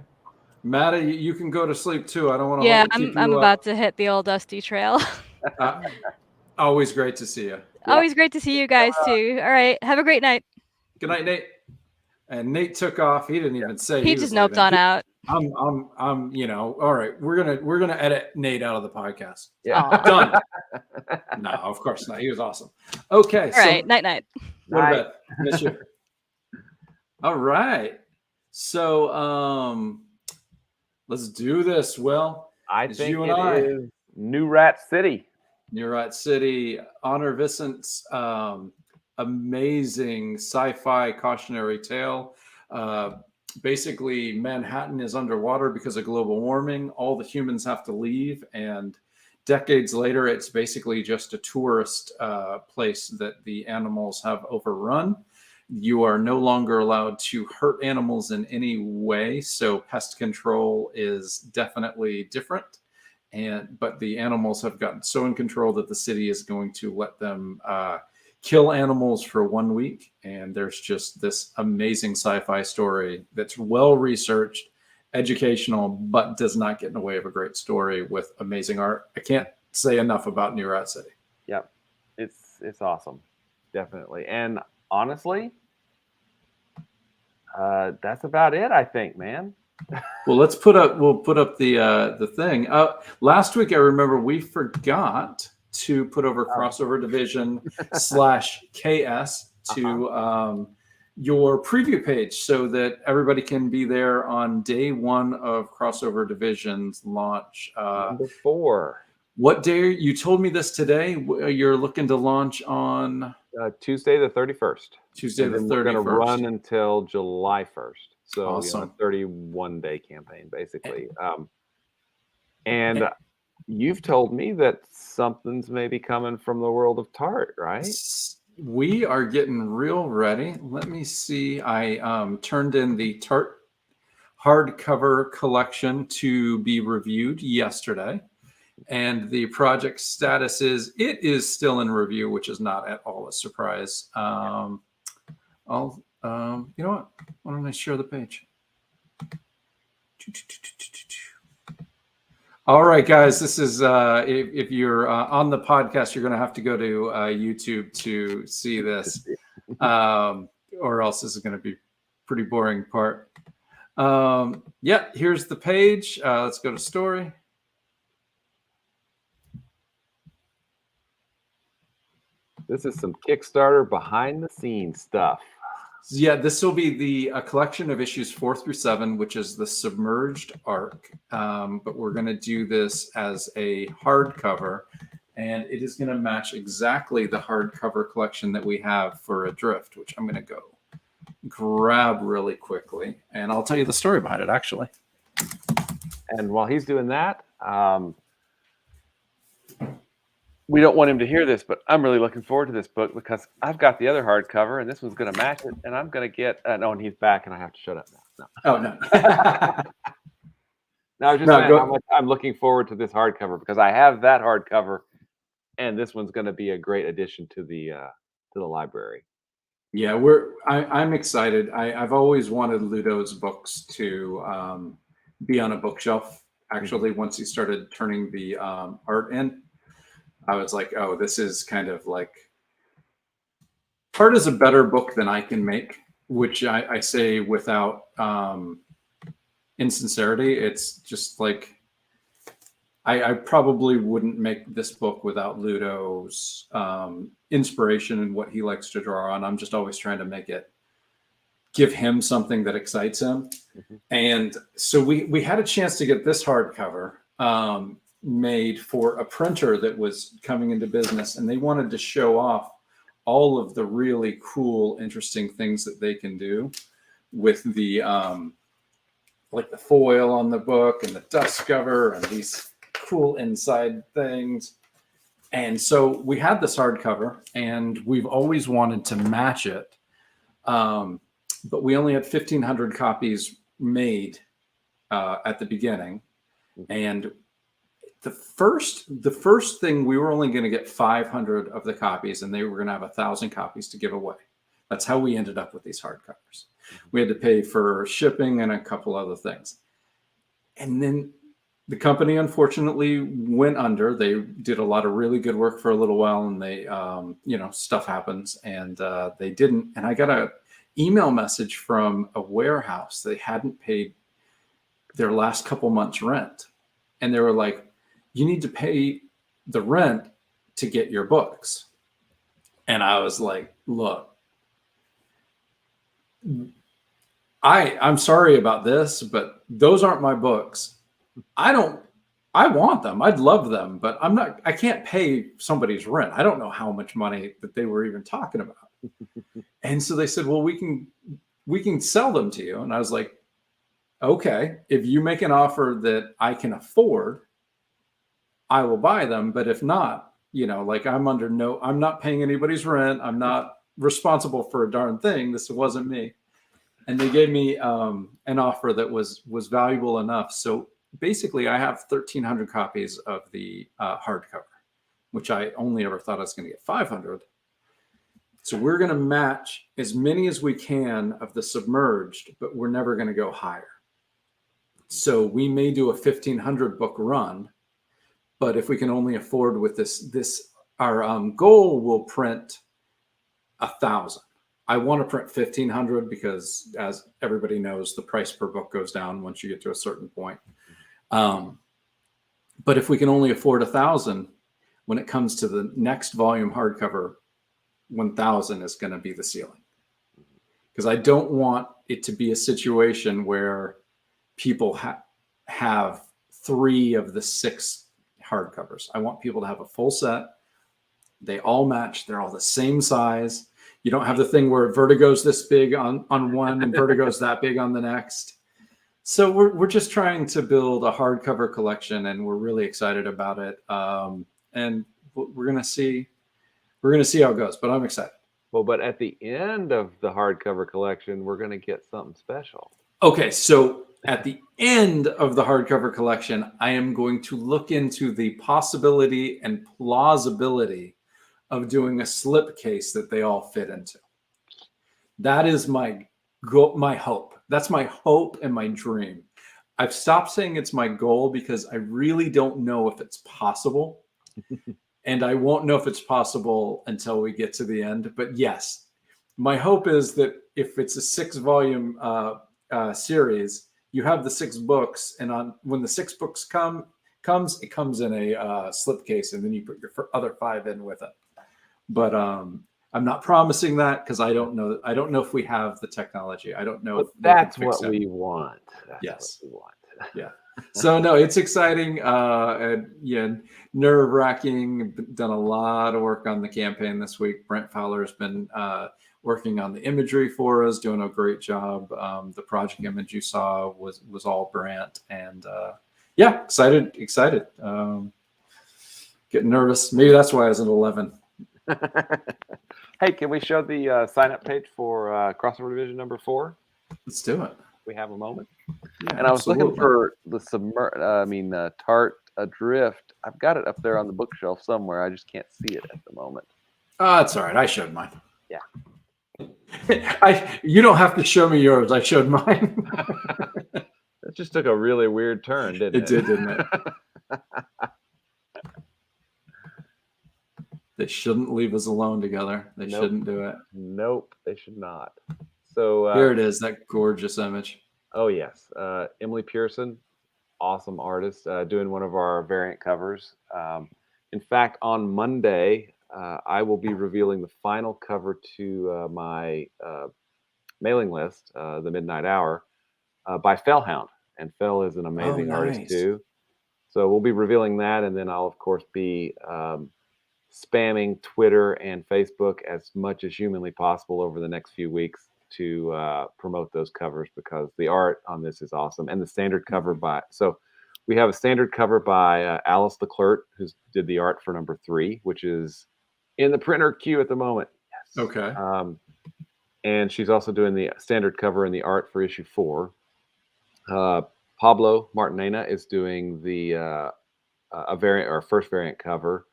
Matta, you can go to sleep too. I don't want to. Yeah, I'm about to hit the old dusty trail. Always great to see you. Always great to see you guys too. All right. Have a great night. Good night, Nate. And Nate took off. He didn't even say. He just noped on out. I'm. All right. We're gonna edit Nate out of the podcast. Yeah. Done. No, of course not. He was awesome. Okay. All right. Night. Go to bed. Miss you. All right. So let's do this. Well, I think you and it is New Rat City. New Rat City. Honor Vicent's amazing sci-fi cautionary tale. basically Manhattan is underwater because of global warming. All the humans have to leave, and decades later, it's basically just a tourist place that the animals have overrun. You are no longer allowed to hurt animals in any way, so pest control is definitely different. But the animals have gotten so in control that the city is going to let them kill animals for 1 week. And there's just this amazing sci-fi story that's well researched, educational, but does not get in the way of a great story with amazing art. I can't say enough about New Rat City. Yep, it's awesome, definitely. And honestly, that's about it, I think, man. Well, we'll put up the thing. Last week, I remember we forgot to put over Crossover Division /KS to your preview page so that everybody can be there on day one of Crossover Division's launch. Number 4. What day? You told me this today. You're looking to launch on Tuesday the 31st. Tuesday the 31st. We're going to run until July 1st. So awesome. A 31-day campaign, basically. And you've told me that something's maybe coming from the world of Tart, right? We are getting real ready. Let me see. I turned in the Tart hardcover collection to be reviewed yesterday. And the project status is it is still in review, which is not at all a surprise. You know what? Why don't I share the page? All right, guys, this is if you're on the podcast, you're going to have to go to YouTube to see this, or else this is going to be pretty boring part. Yeah, here's the page. Let's go to story. This is some Kickstarter behind the scenes stuff. Yeah, this will be a collection of issues 4 through 7, which is the submerged arc. But we're going to do this as a hardcover, and it is going to match exactly the hardcover collection that we have for Adrift, which I'm going to go grab really quickly, and I'll tell you the story behind it, actually. And while he's doing that, we don't want him to hear this, but I'm really looking forward to this book because I've got the other hardcover, and this one's going to match it, and I'm going to get no, and he's back, and I have to shut up now. No. Oh, no. No, I was just saying how much I'm looking forward to this hardcover because I have that hardcover, and this one's going to be a great addition to the library. Yeah, I'm excited. I've always wanted Ludo's books to be on a bookshelf. Actually, once he started turning the art in, I was like, oh, this is kind of like Tart is a better book than I can make, which I say without insincerity. It's just like I probably wouldn't make this book without Ludo's inspiration and what he likes to draw on. I'm just always trying to give him something that excites him. Mm-hmm. And so we had a chance to get this hardcover made for a printer that was coming into business, and they wanted to show off all of the really cool, interesting things that they can do with the like the foil on the book and the dust cover and these cool inside things. And so we had this hardcover, and we've always wanted to match it, but we only had 1,500 copies made at the beginning, and the first thing, we were only going to get 500 of the copies, and they were going to have 1,000 copies to give away. That's how we ended up with these hardcovers. We had to pay for shipping and a couple other things. And then the company, unfortunately, went under. They did a lot of really good work for a little while, and they, stuff happens, and they didn't. And I got an email message from a warehouse. They hadn't paid their last couple months' rent. And they were like, you need to pay the rent to get your books. And I was like, look, I'm sorry about this, but those aren't my books. I want them. I'd love them, but I can't pay somebody's rent. I don't know how much money that they were even talking about. And so they said, well, we can sell them to you. And I was like, okay, if you make an offer that I can afford, I will buy them. But if not, like I'm not paying anybody's rent. I'm not responsible for a darn thing. This wasn't me. And they gave me an offer that was valuable enough. So basically, I have 1,300 copies of the hardcover, which I only ever thought I was going to get 500. So we're going to match as many as we can of the submerged, but we're never going to go higher. So we may do a 1,500 book run, but if we can only afford with our goal will print 1,000. I want to print 1,500 because, as everybody knows, the price per book goes down once you get to a certain point. But if we can only afford 1,000, when it comes to the next volume hardcover, 1,000 is going to be the ceiling. Because I don't want it to be a situation where people have 3 of the 6 hardcovers. I want people to have a full set. They all match. They're all the same size. You don't have the thing where Vertigo's this big on one and Vertigo's that big on the next. So we're just trying to build a hardcover collection, and we're really excited about it. And we're gonna see how it goes. But I'm excited. Well, but at the end of the hardcover collection, we're going to get something special. Okay, so at the end of the hardcover collection, I am going to look into the possibility and plausibility of doing a slipcase that they all fit into. That is my hope. That's my hope and my dream. I've stopped saying it's my goal because I really don't know if it's possible. And I won't know if it's possible until we get to the end. But yes, my hope is that if it's a 6-volume series, you have the 6 books, and when the 6 books comes, it comes in a slipcase, and then you put your other 5 in with it. But I'm not promising that because I don't know. I don't know if we have the technology. I don't know. But that's what we want. Yes. What we want. Yeah. So no, it's exciting and nerve-wracking. Done a lot of work on the campaign this week. Brent Fowler's been working on the imagery for us, doing a great job. The project image you saw was all Brent, and yeah, excited. Getting nervous. Maybe that's why I was at 11. Hey, can we show the sign-up page for Crossover Division number 4? Let's do it. We have a moment. Yeah, and I was looking absolutely. for the Tart Adrift. I've got it up there on the bookshelf somewhere. I just can't see it at the moment. Oh, it's all right. I showed mine. Yeah. You don't have to show me yours. I showed mine. It just took a really weird turn, didn't it? It did, didn't it? They shouldn't leave us alone together. They shouldn't do it. Nope, they should not. So here it is, that gorgeous image. Oh yes, Emily Pearson, awesome artist, doing one of our variant covers. In fact, on Monday, I will be revealing the final cover to my mailing list, the Midnight Hour, by Fellhound, and Fell is an amazing artist too. So we'll be revealing that, and then I'll of course be spamming Twitter and Facebook as much as humanly possible over the next few weeks to promote those covers, because the art on this is awesome. And the standard cover we have a standard cover by Alice Leclerc, who did the art for number 3, which is in the printer queue at the moment. Yes. Okay. And she's also doing the standard cover and the art for issue 4. Pablo Martinena is doing the a variant, or first variant cover.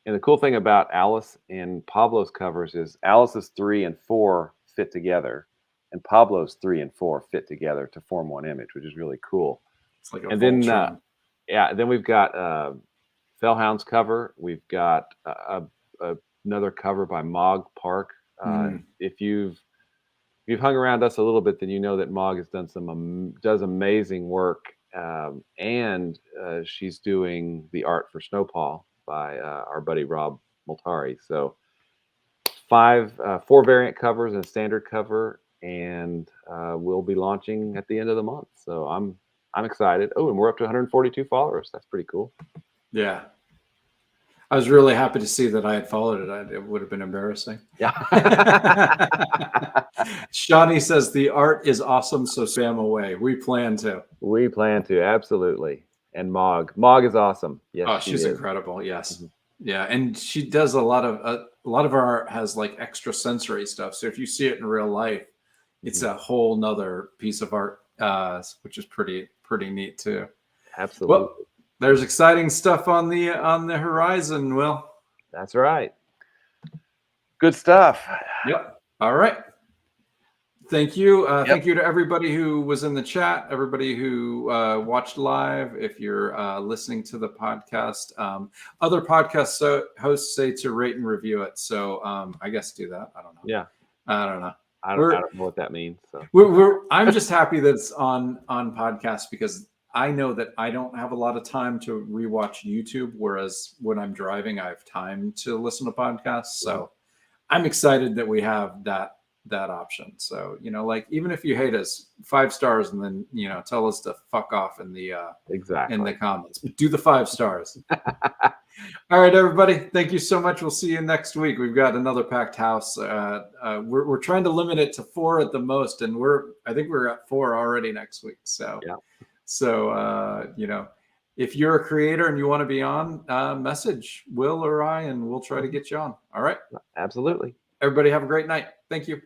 And the cool thing about Alice and Pablo's covers is Alice's 3 and 4 fit together, and Pablo's 3 and 4 fit together to form one image, which is really cool. It's like and then we've got Fellhound's cover. We've got another cover by Mog Park. If you've hung around us a little bit, then you know that Mog has done does amazing work, and she's doing the art for Snowpaw by our buddy Rob Multari. So 4 variant covers and a standard cover, and we'll be launching at the end of the month. So I'm excited. Oh, and we're up to 142 followers. That's pretty cool. Yeah. I was really happy to see that I had followed it. It would have been embarrassing. Yeah. Shawnee says the art is awesome, so spam away. We plan to. We plan to, absolutely. And Mog is awesome. Yes, Oh, she she's is. incredible. Yes. Mhm. Yeah, and she does a lot of our art has like extra sensory stuff. So if you see it in real life, it's a whole nother piece of art, which is pretty neat too. Absolutely. Well, there's exciting stuff on the horizon, Will. That's right. Good stuff. Yep. All right. Thank you. Yep. Thank you to everybody who was in the chat, everybody who watched live. If you're listening to the podcast, other podcast hosts say to rate and review it. So I guess do that. I don't know. Yeah. I don't know. I don't know what that means. So I'm just happy that it's on podcasts because I know that I don't have a lot of time to rewatch YouTube, whereas when I'm driving, I have time to listen to podcasts. So I'm excited that we have that option. So, like, even if you hate us, 5 stars, and then, tell us to fuck off in the exactly in the comments, but do the 5 stars. All right, everybody. Thank you so much. We'll see you next week. We've got another packed house. We're trying to limit it to 4 at the most. And I think we're at 4 already next week. So, yeah. So, if you're a creator and you want to be on, message Will or I, and we'll try to get you on. All right. Absolutely. Everybody have a great night. Thank you.